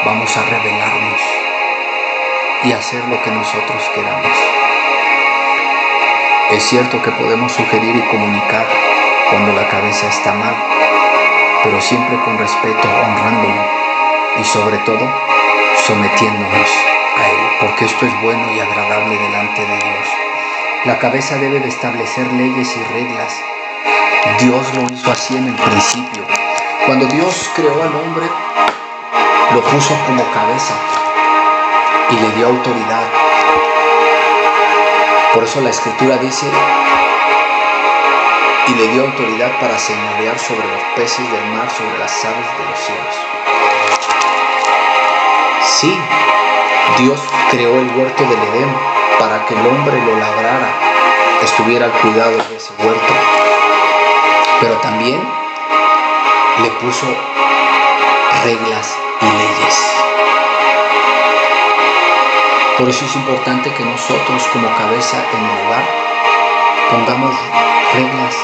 Speaker 1: vamos a rebelarnos y hacer lo que nosotros queramos. Es cierto que podemos sugerir y comunicar cuando la cabeza está mal, pero siempre con respeto, honrándolo y sobre todo sometiéndonos a él, porque esto es bueno y agradable delante de Dios. La cabeza debe de establecer leyes y reglas. Dios lo hizo así en el principio. Cuando Dios creó al hombre, lo puso como cabeza y le dio autoridad. Por eso la Escritura dice, y le dio autoridad para señorear sobre los peces del mar, sobre las aves de los cielos. Sí, Dios creó el huerto del Edén para que el hombre lo labrara, estuviera al cuidado de ese huerto. Pero también le puso reglas y leyes. Por eso es importante que nosotros como cabeza en el hogar pongamos reglas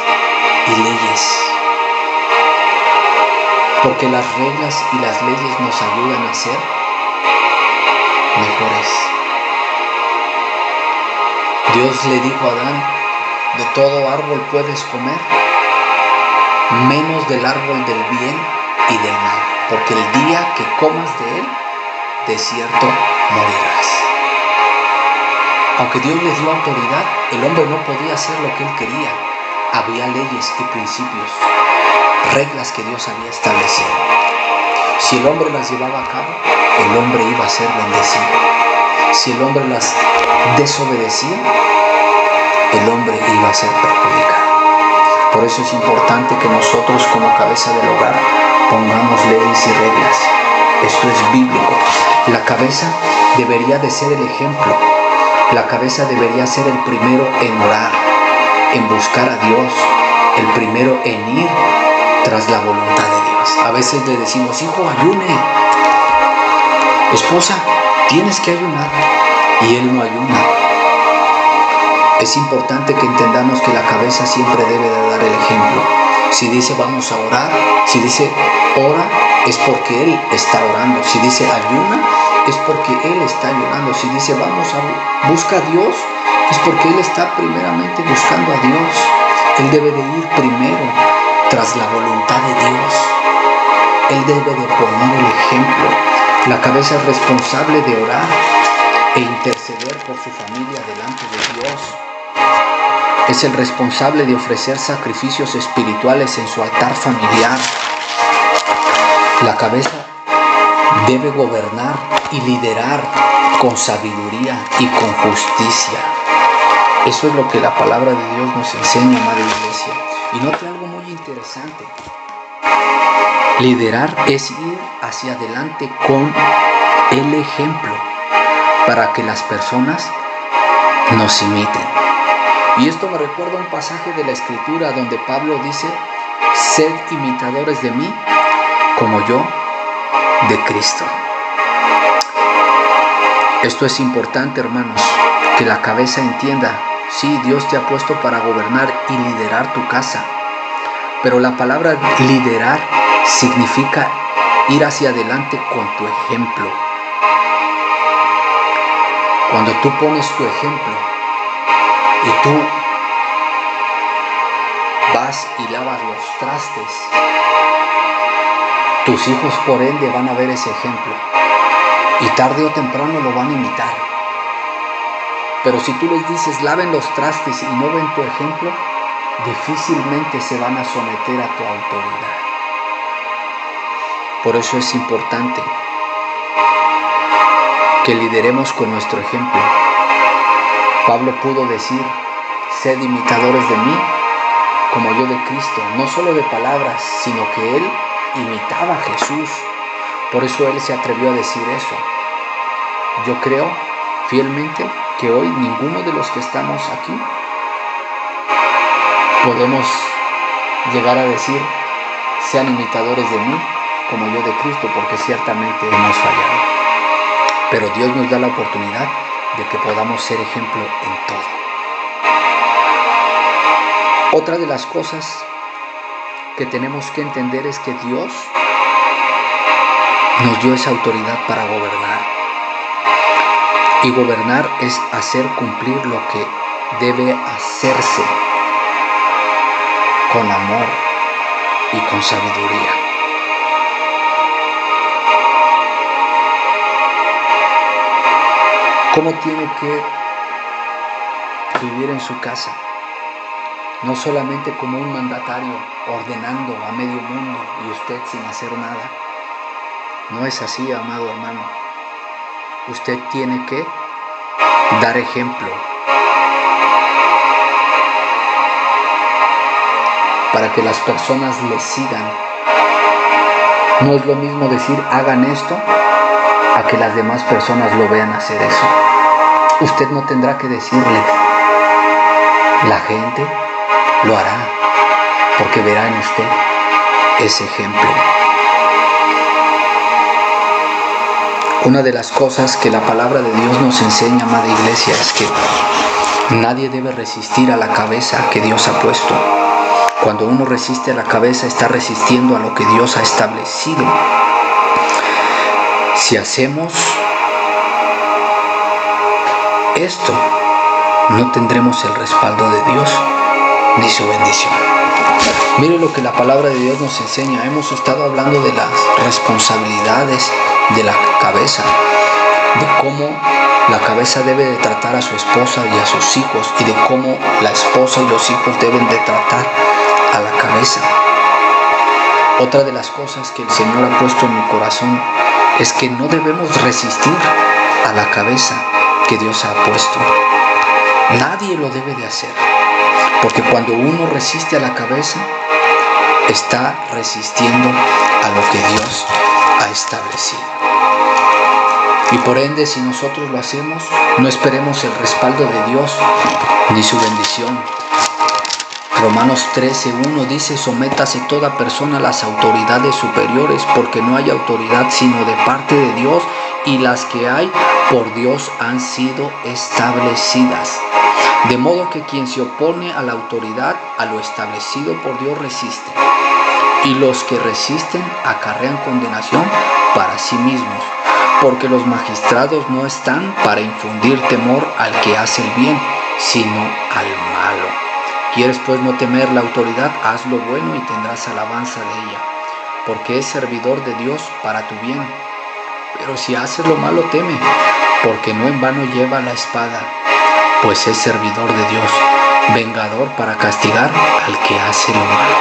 Speaker 1: y leyes. Porque las reglas y las leyes nos ayudan a ser mejores. Dios le dijo a Adán, de todo árbol puedes comer, menos del árbol del bien y del mal, porque el día que comas de él, de cierto morirás. Aunque Dios le dio autoridad, el hombre no podía hacer lo que él quería. Había leyes y principios, reglas que Dios había establecido. Si el hombre las llevaba a cabo, el hombre iba a ser bendecido. Si el hombre las desobedecía, el hombre iba a ser perjudicado. Por eso es importante que nosotros como cabeza del hogar pongamos leyes y reglas. Esto es bíblico. La cabeza debería de ser el ejemplo. La cabeza debería ser el primero en orar, en buscar a Dios, el primero en ir tras la voluntad de Dios. A veces le decimos, hijo, ayune. Esposa, tienes que ayunar. Y él no ayuna. Es importante que entendamos que la cabeza siempre debe de dar el ejemplo. Si dice vamos a orar, si dice ora, es porque él está orando. Si dice ayuna, es porque él está ayunando. Si dice vamos a buscar a Dios, es porque él está primeramente buscando a Dios. Él debe de ir primero tras la voluntad de Dios. Él debe de poner el ejemplo. La cabeza es responsable de orar e interceder por su familia delante de Dios. Es el responsable de ofrecer sacrificios espirituales en su altar familiar. La cabeza debe gobernar y liderar con sabiduría y con justicia. Eso es lo que la palabra de Dios nos enseña, amada iglesia. Y note algo muy interesante. Liderar es ir hacia adelante con el ejemplo para que las personas nos imiten. Y esto me recuerda un pasaje de la Escritura donde Pablo dice, sed imitadores de mí como yo de Cristo. Esto es importante, hermanos, que la cabeza entienda, sí, Dios te ha puesto para gobernar y liderar tu casa, pero la palabra liderar significa ir hacia adelante con tu ejemplo. Cuando tú pones tu ejemplo y tú vas y lavas los trastes, tus hijos por ende van a ver ese ejemplo y tarde o temprano lo van a imitar. Pero si tú les dices laven los trastes y no ven tu ejemplo, difícilmente se van a someter a tu autoridad. Por eso es importante que lideremos con nuestro ejemplo. Pablo pudo decir, sed imitadores de mí como yo de Cristo, no solo de palabras, sino que él imitaba a Jesús. Por eso él se atrevió a decir eso. Yo creo fielmente que hoy ninguno de los que estamos aquí podemos llegar a decir, sean imitadores de mí como yo de Cristo, porque ciertamente hemos fallado. Pero Dios nos da la oportunidad de que podamos ser ejemplo en todo. Otra de las cosas que tenemos que entender es que Dios nos dio esa autoridad para gobernar. Y gobernar es hacer cumplir lo que debe hacerse con amor y con sabiduría. ¿Cómo tiene que vivir en su casa? No solamente como un mandatario ordenando a medio mundo y usted sin hacer nada. No es así, amado hermano. Usted tiene que dar ejemplo para que las personas le sigan. No es lo mismo decir hagan esto a que las demás personas lo vean hacer eso. Usted no tendrá que decirle, la gente lo hará porque verá en usted ese ejemplo. Una de las cosas que la palabra de Dios nos enseña, amada iglesia, es que nadie debe resistir a la cabeza que Dios ha puesto. Cuando uno resiste a la cabeza, está resistiendo a lo que Dios ha establecido. Si hacemos esto, no tendremos el respaldo de Dios ni su bendición. Mire lo que la palabra de Dios nos enseña. Hemos estado hablando de las responsabilidades de la cabeza, de cómo la cabeza debe de tratar a su esposa y a sus hijos, y de cómo la esposa y los hijos deben de tratar a la cabeza. Otra de las cosas que el Señor ha puesto en mi corazón es que no debemos resistir a la cabeza que Dios ha puesto. Nadie lo debe de hacer, porque cuando uno resiste a la cabeza, está resistiendo a lo que Dios ha establecido. Y por ende, si nosotros lo hacemos, no esperemos el respaldo de Dios ni su bendición. Romanos 13:1 dice: sométase toda persona a las autoridades superiores, porque no hay autoridad sino de parte de Dios, y las que hay por Dios han sido establecidas. De modo que quien se opone a la autoridad, a lo establecido por Dios, resiste. Y los que resisten acarrean condenación para sí mismos, porque los magistrados no están para infundir temor al que hace el bien, sino al malo. ¿Quieres pues no temer la autoridad? Haz lo bueno y tendrás alabanza de ella, porque es servidor de Dios para tu bien. Pero si haces lo malo, teme, porque no en vano lleva la espada, pues es servidor de Dios, vengador para castigar al que hace lo malo.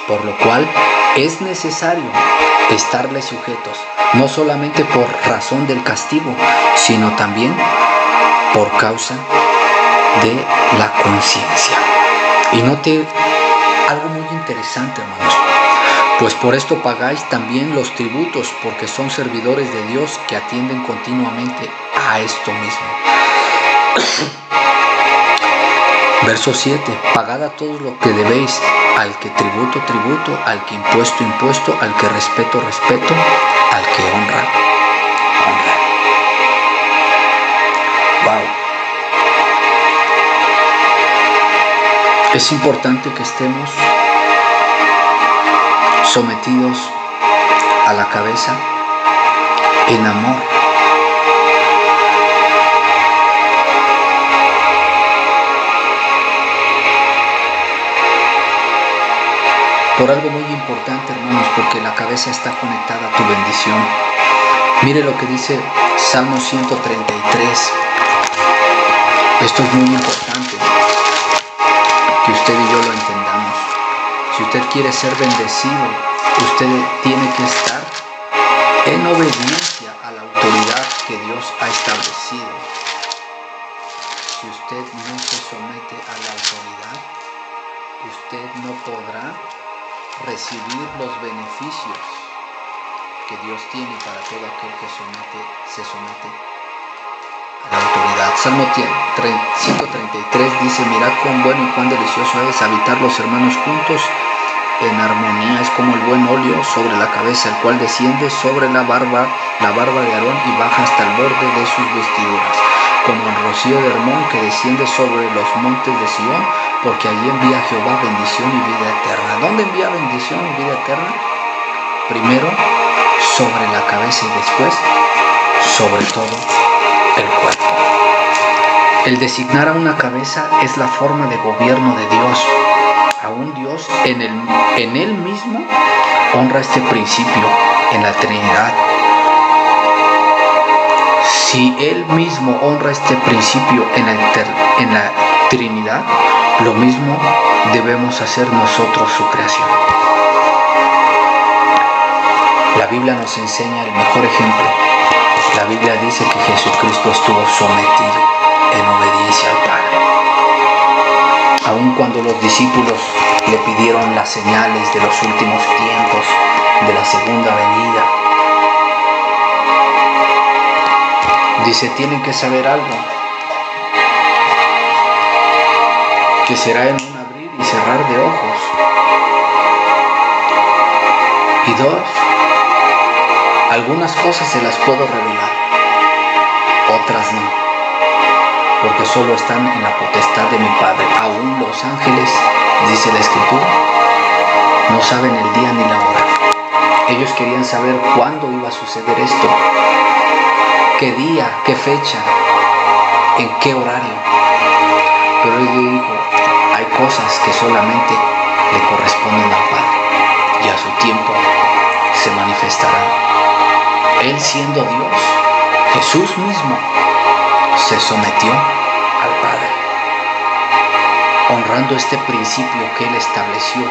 Speaker 1: Por lo cual es necesario estarle sujetos, no solamente por razón del castigo, sino también por causa de la conciencia. Y note algo muy interesante, hermanos. Pues por esto pagáis también los tributos, porque son servidores de Dios que atienden continuamente a esto mismo. Verso 7. Pagad a todos lo que debéis, al que tributo, tributo, al que impuesto, impuesto, al que respeto, respeto, al que honra, honra. Wow. Es importante que estemos sometidos a la cabeza en amor. Por algo muy importante, hermanos, porque la cabeza está conectada a tu bendición. Mire lo que dice Salmo 133. Esto es muy importante que usted y yo lo entendamos. Si usted quiere ser bendecido, usted tiene que estar en obediencia a la autoridad que Dios ha establecido. Si usted no se somete a la autoridad, usted no podrá recibir los beneficios que Dios tiene para todo aquel que se somete a la autoridad. Salmo 133 dice: mirad cuán bueno y cuán delicioso es habitar los hermanos juntos en armonía. Es como el buen óleo sobre la cabeza, el cual desciende sobre la barba de Aarón y baja hasta el borde de sus vestiduras, como el rocío de Hermón que desciende sobre los montes de Sión, porque allí envía Jehová bendición y vida eterna. ¿Dónde envía bendición y vida eterna? Primero sobre la cabeza y después sobre todo el cuerpo. El designar a una cabeza es la forma de gobierno de Dios. Aún Dios en él mismo honra este principio en la Trinidad. Si Él mismo honra este principio en la Trinidad, lo mismo debemos hacer nosotros, su creación. La Biblia nos enseña el mejor ejemplo. La Biblia dice que Jesucristo estuvo sometido en obediencia al Padre. Aun cuando los discípulos le pidieron las señales de los últimos tiempos, de la segunda venida, dice: tienen que saber algo, que será en un abrir y cerrar de ojos. Y dos, algunas cosas se las puedo revelar, otras no, porque solo están en la potestad de mi Padre. Aún los ángeles, dice la Escritura, no saben el día ni la hora. Ellos querían saber cuándo iba a suceder esto, qué día, qué fecha, en qué horario. Pero Él dijo: hay cosas que solamente le corresponden al Padre y a su tiempo se manifestarán. Él siendo Dios, Jesús mismo se sometió al Padre, honrando este principio que Él estableció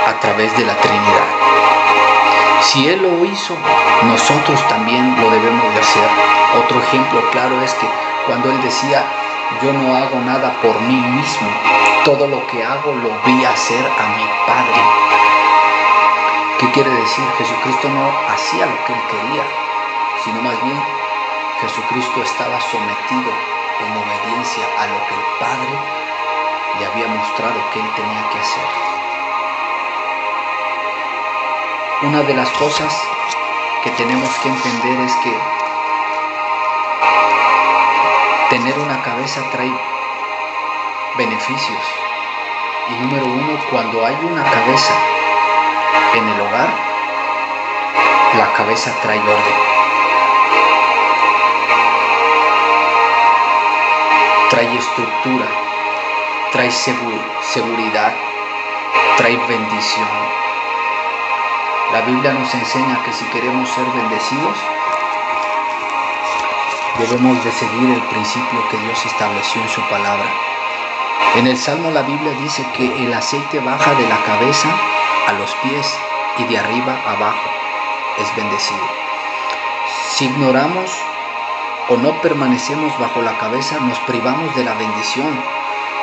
Speaker 1: a través de la Trinidad. Si Él lo hizo, nosotros también lo debemos de hacer. Otro ejemplo claro es que cuando Él decía, yo no hago nada por mí mismo, todo lo que hago lo vi hacer a mi Padre. ¿Qué quiere decir? Jesucristo no hacía lo que Él quería, sino más bien Jesucristo estaba sometido en obediencia a lo que el Padre le había mostrado que Él tenía que hacer. Una de las cosas que tenemos que entender es que tener una cabeza trae beneficios. Y número uno, cuando hay una cabeza en el hogar, la cabeza trae orden. Trae estructura, trae seguridad, trae bendición. La Biblia nos enseña que si queremos ser bendecidos, debemos de seguir el principio que Dios estableció en su palabra. En el Salmo la Biblia dice que el aceite baja de la cabeza a los pies y de arriba abajo es bendecido. Si ignoramos o no permanecemos bajo la cabeza, nos privamos de la bendición,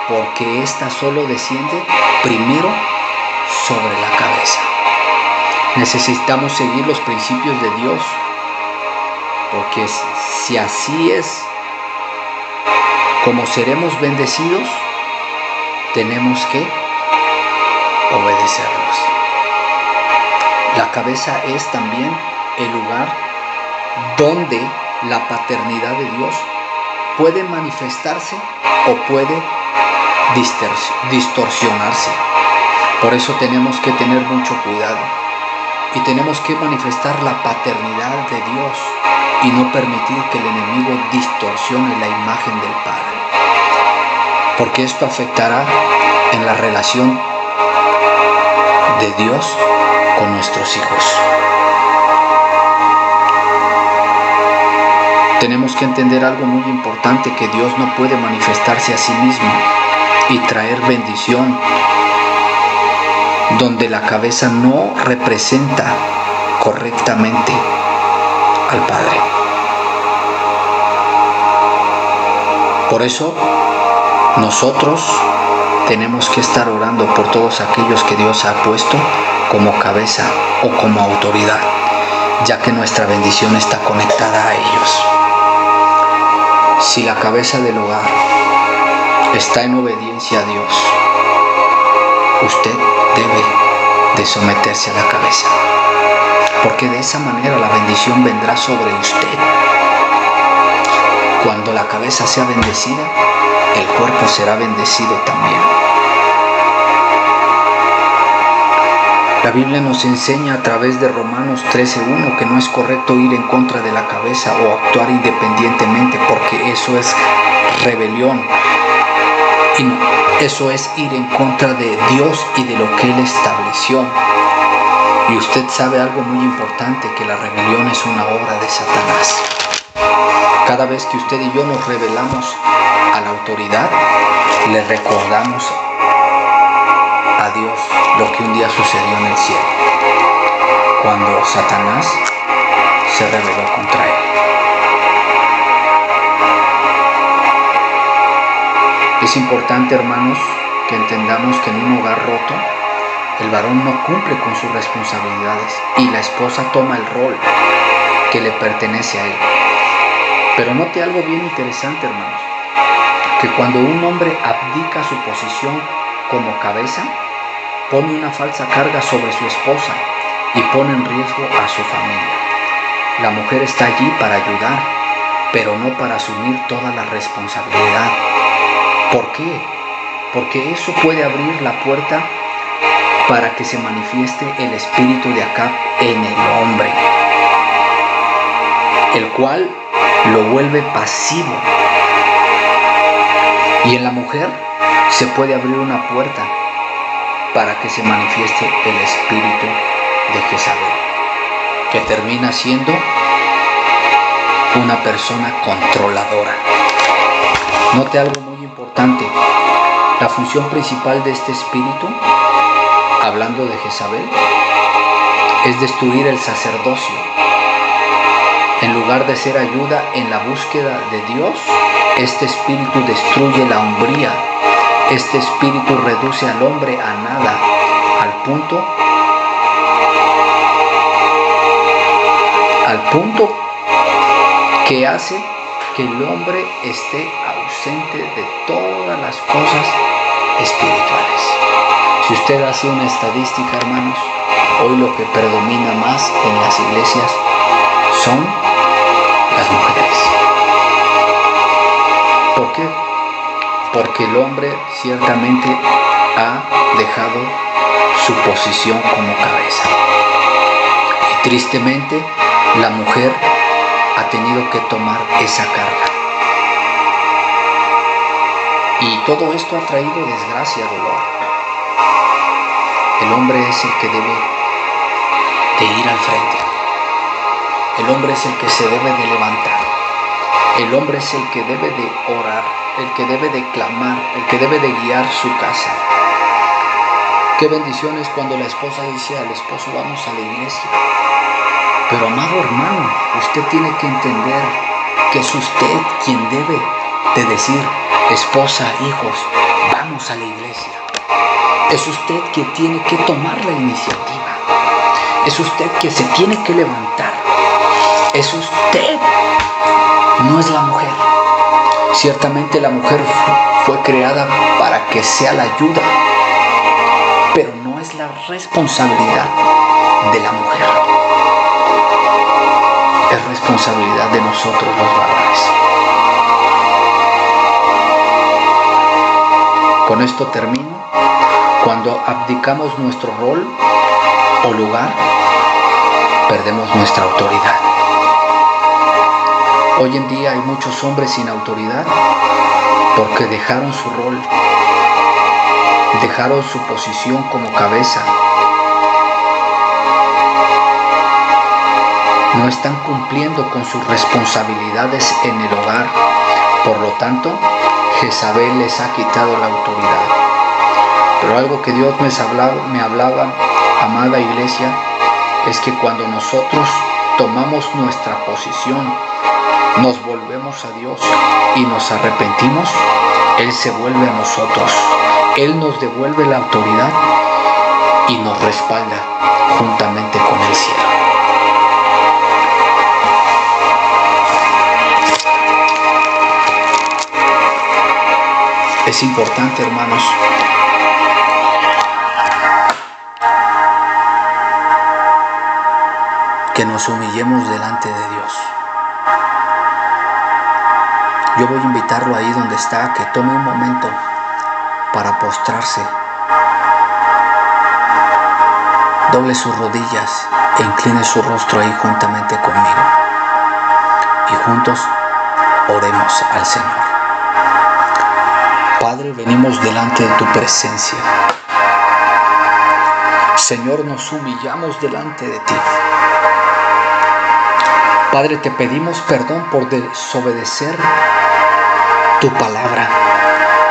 Speaker 1: porque ésta solo desciende primero sobre la cabeza. Necesitamos seguir los principios de Dios, porque si así es como seremos bendecidos, tenemos que obedecerlos. La cabeza es también el lugar donde la paternidad de Dios puede manifestarse o puede distorsionarse. Por eso tenemos que tener mucho cuidado y tenemos que manifestar la paternidad de Dios y no permitir que el enemigo distorsione la imagen del Padre, porque esto afectará en la relación de Dios con nuestros hijos. Tenemos que entender algo muy importante, que Dios no puede manifestarse a sí mismo y traer bendición donde la cabeza no representa correctamente al Padre. Por eso nosotros tenemos que estar orando por todos aquellos que Dios ha puesto como cabeza o como autoridad, ya que nuestra bendición está conectada a ellos. Si la cabeza del hogar está en obediencia a Dios, usted debe de someterse a la cabeza, porque de esa manera la bendición vendrá sobre usted. Cuando la cabeza sea bendecida, el cuerpo será bendecido también. La Biblia nos enseña a través de Romanos 13:1 que no es correcto ir en contra de la cabeza o actuar independientemente, porque eso es rebelión. Y eso es ir en contra de Dios y de lo que Él estableció. Y usted sabe algo muy importante, que la rebelión es una obra de Satanás. Cada vez que usted y yo nos rebelamos a la autoridad, le recordamos a Dios lo que un día sucedió en el cielo, cuando Satanás se rebeló contra Él. Es importante, hermanos, que entendamos que en un hogar roto, el varón no cumple con sus responsabilidades y la esposa toma el rol que le pertenece a él. Pero note algo bien interesante, hermanos, que cuando un hombre abdica su posición como cabeza, pone una falsa carga sobre su esposa y pone en riesgo a su familia. La mujer está allí para ayudar, pero no para asumir toda la responsabilidad. ¿Por qué? Porque eso puede abrir la puerta para que se manifieste el espíritu de Acab en el hombre, el cual lo vuelve pasivo Y en la mujer se puede abrir una puerta para que se manifieste el espíritu de Jezabel, que termina siendo una persona controladora. Note algo muy importante. La función principal de este espíritu, hablando de Jezabel, es destruir el sacerdocio. En lugar de ser ayuda en la búsqueda de Dios, este espíritu destruye la hombría. Este espíritu reduce al hombre a nada, al punto que hace que el hombre esté ausente de todas las cosas espirituales. Si usted hace una estadística, hermanos, hoy lo que predomina más en las iglesias son las mujeres. ¿Por qué? Porque el hombre ciertamente ha dejado su posición como cabeza. Y tristemente, la mujer ha tenido que tomar esa carga. Y todo esto ha traído desgracia, dolor. El hombre es el que debe de ir al frente. El hombre es el que se debe de levantar. El hombre es el que debe de orar, el que debe de clamar, el que debe de guiar su casa. Qué bendiciones cuando la esposa dice al esposo: vamos a la iglesia. Pero amado hermano, usted tiene que entender que es usted quien debe de decir: esposa, hijos, vamos a la iglesia. Es usted quien tiene que tomar la iniciativa. Es usted que se tiene que levantar. Es usted, no es la mujer. Ciertamente la mujer fue creada para que sea la ayuda, pero no es la responsabilidad de la mujer. Es responsabilidad de nosotros los varones. Con esto termino. Cuando abdicamos nuestro rol o lugar, perdemos nuestra autoridad. Hoy en día hay muchos hombres sin autoridad porque dejaron su rol, dejaron su posición como cabeza. No están cumpliendo con sus responsabilidades en el hogar. Por lo tanto, Jezabel les ha quitado la autoridad. Pero algo que Dios me hablaba, amada iglesia, es que cuando nosotros tomamos nuestra posición, nos volvemos a Dios y nos arrepentimos, Él se vuelve a nosotros. Él nos devuelve la autoridad y nos respalda juntamente con el cielo. Es importante, hermanos, que nos humillemos delante de Dios. Yo voy a invitarlo ahí donde está, a que tome un momento para postrarse. Doble sus rodillas e incline su rostro ahí juntamente conmigo. Y juntos oremos al Señor. Padre, venimos delante de tu presencia. Señor, nos humillamos delante de ti. Padre, te pedimos perdón por desobedecer tu palabra,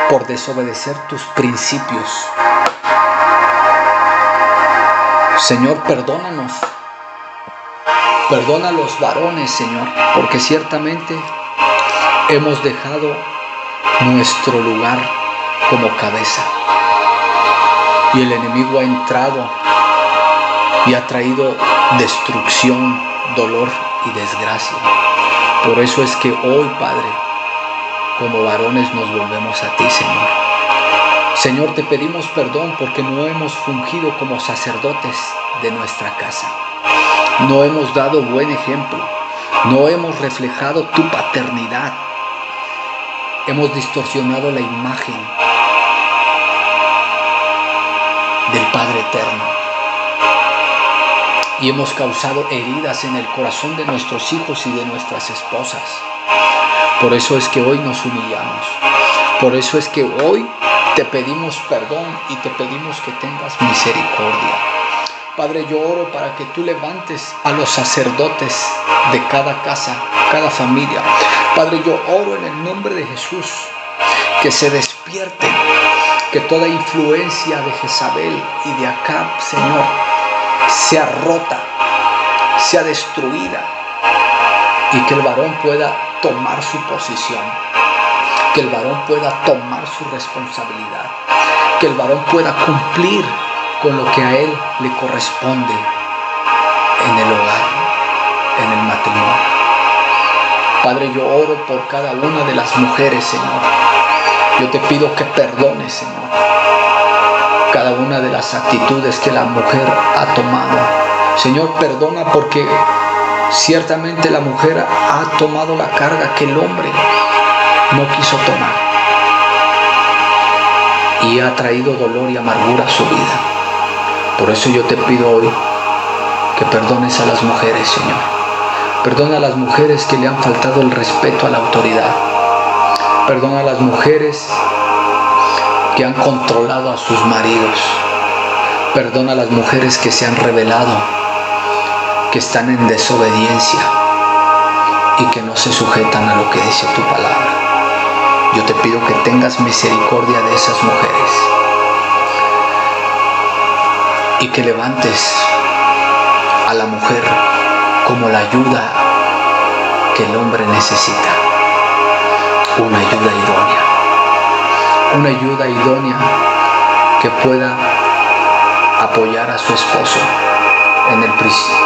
Speaker 1: por desobedecer tus principios. Señor, perdónanos. Perdona a los varones, Señor, porque ciertamente hemos dejado nuestro lugar como cabeza. Y el enemigo ha entrado y ha traído destrucción, dolor y desgracia. Por eso es que hoy, Padre, como varones nos volvemos a ti, Señor. Señor, te pedimos perdón porque no hemos fungido como sacerdotes de nuestra casa. No hemos dado buen ejemplo. No hemos reflejado tu paternidad. Hemos distorsionado la imagen del Padre Eterno. Y hemos causado heridas en el corazón de nuestros hijos y de nuestras esposas. Por eso es que hoy nos humillamos. Por eso es que hoy te pedimos perdón y te pedimos que tengas misericordia. Padre, yo oro para que tú levantes a los sacerdotes de cada casa, cada familia. Padre, yo oro en el nombre de Jesús que se despierten, que toda influencia de Jezabel y de Acab, Señor, sea rota, sea destruida, y que el varón pueda tomar su posición, que el varón pueda tomar su responsabilidad, que el varón pueda cumplir con lo que a él le corresponde en el hogar, en el matrimonio. Padre, yo oro por cada una de las mujeres, Señor. Yo te pido que perdones, Señor, cada una de las actitudes que la mujer ha tomado. Señor, perdona porque ciertamente la mujer ha tomado la carga que el hombre no quiso tomar y ha traído dolor y amargura a su vida. Por eso yo te pido hoy que perdones a las mujeres, Señor. Perdona a las mujeres que le han faltado el respeto a la autoridad. Perdona a las mujeres que han controlado a sus maridos. Perdona a las mujeres que se han rebelado, que están en desobediencia y que no se sujetan a lo que dice tu palabra. Yo te pido que tengas misericordia de esas mujeres y que levantes a la mujer como la ayuda que el hombre necesita. Una ayuda idónea. Una ayuda idónea que pueda apoyar a su esposo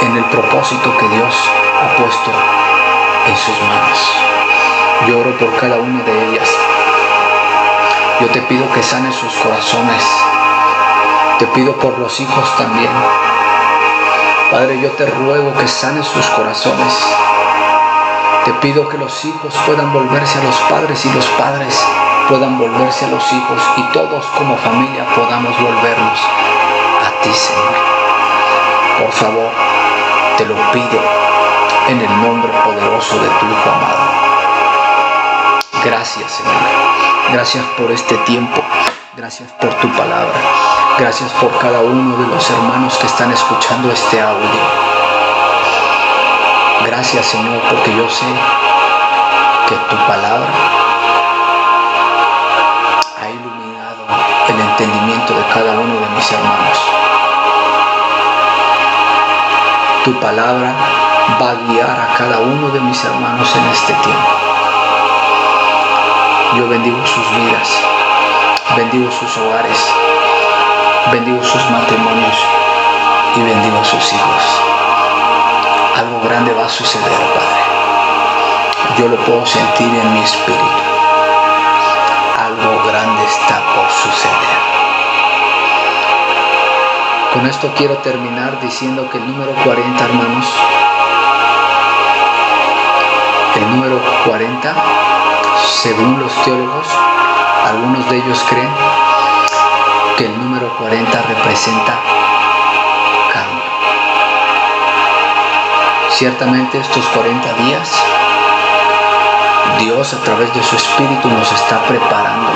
Speaker 1: en el propósito que Dios ha puesto en sus manos. Yo oro por cada una de ellas. Yo te pido que sanes sus corazones. Te pido por los hijos también. Padre, yo te ruego que sanes sus corazones. Te pido que los hijos puedan volverse a los padres y los padres puedan volverse a los hijos y todos como familia podamos volvernos a ti, Señor. Por favor, te lo pido en el nombre poderoso de tu Hijo amado. Gracias, Señor. Gracias por este tiempo. Gracias por tu palabra. Gracias por cada uno de los hermanos que están escuchando este audio. Gracias, Señor, porque yo sé que tu palabra ha iluminado el entendimiento de cada uno de mis hermanos. Tu palabra va a guiar a cada uno de mis hermanos en este tiempo. Yo bendigo sus vidas, bendigo sus hogares, bendigo sus matrimonios y bendigo sus hijos. Algo grande va a suceder, Padre. Yo lo puedo sentir en mi espíritu. Algo grande está por suceder. Con esto quiero terminar diciendo que el número 40, hermanos, el número 40, según los teólogos, algunos de ellos creen que el número 40 representa cambio. Ciertamente estos 40 días, Dios a través de su Espíritu nos está preparando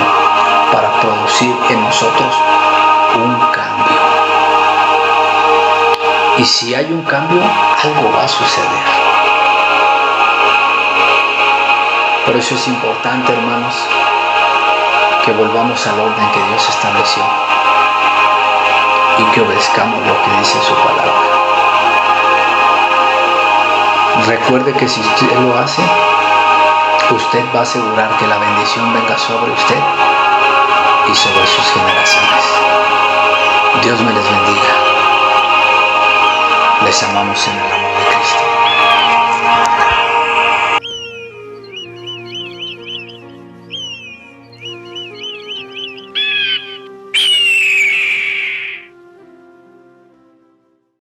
Speaker 1: para producir en nosotros un cambio. Y si hay un cambio, algo va a suceder. Por eso es importante, hermanos, que volvamos al orden que Dios estableció y que obedezcamos lo que dice su palabra. Recuerde que si usted lo hace, usted va a asegurar que la bendición venga sobre usted y sobre sus generaciones. Dios me les bendiga. Les amamos en el amor de Cristo.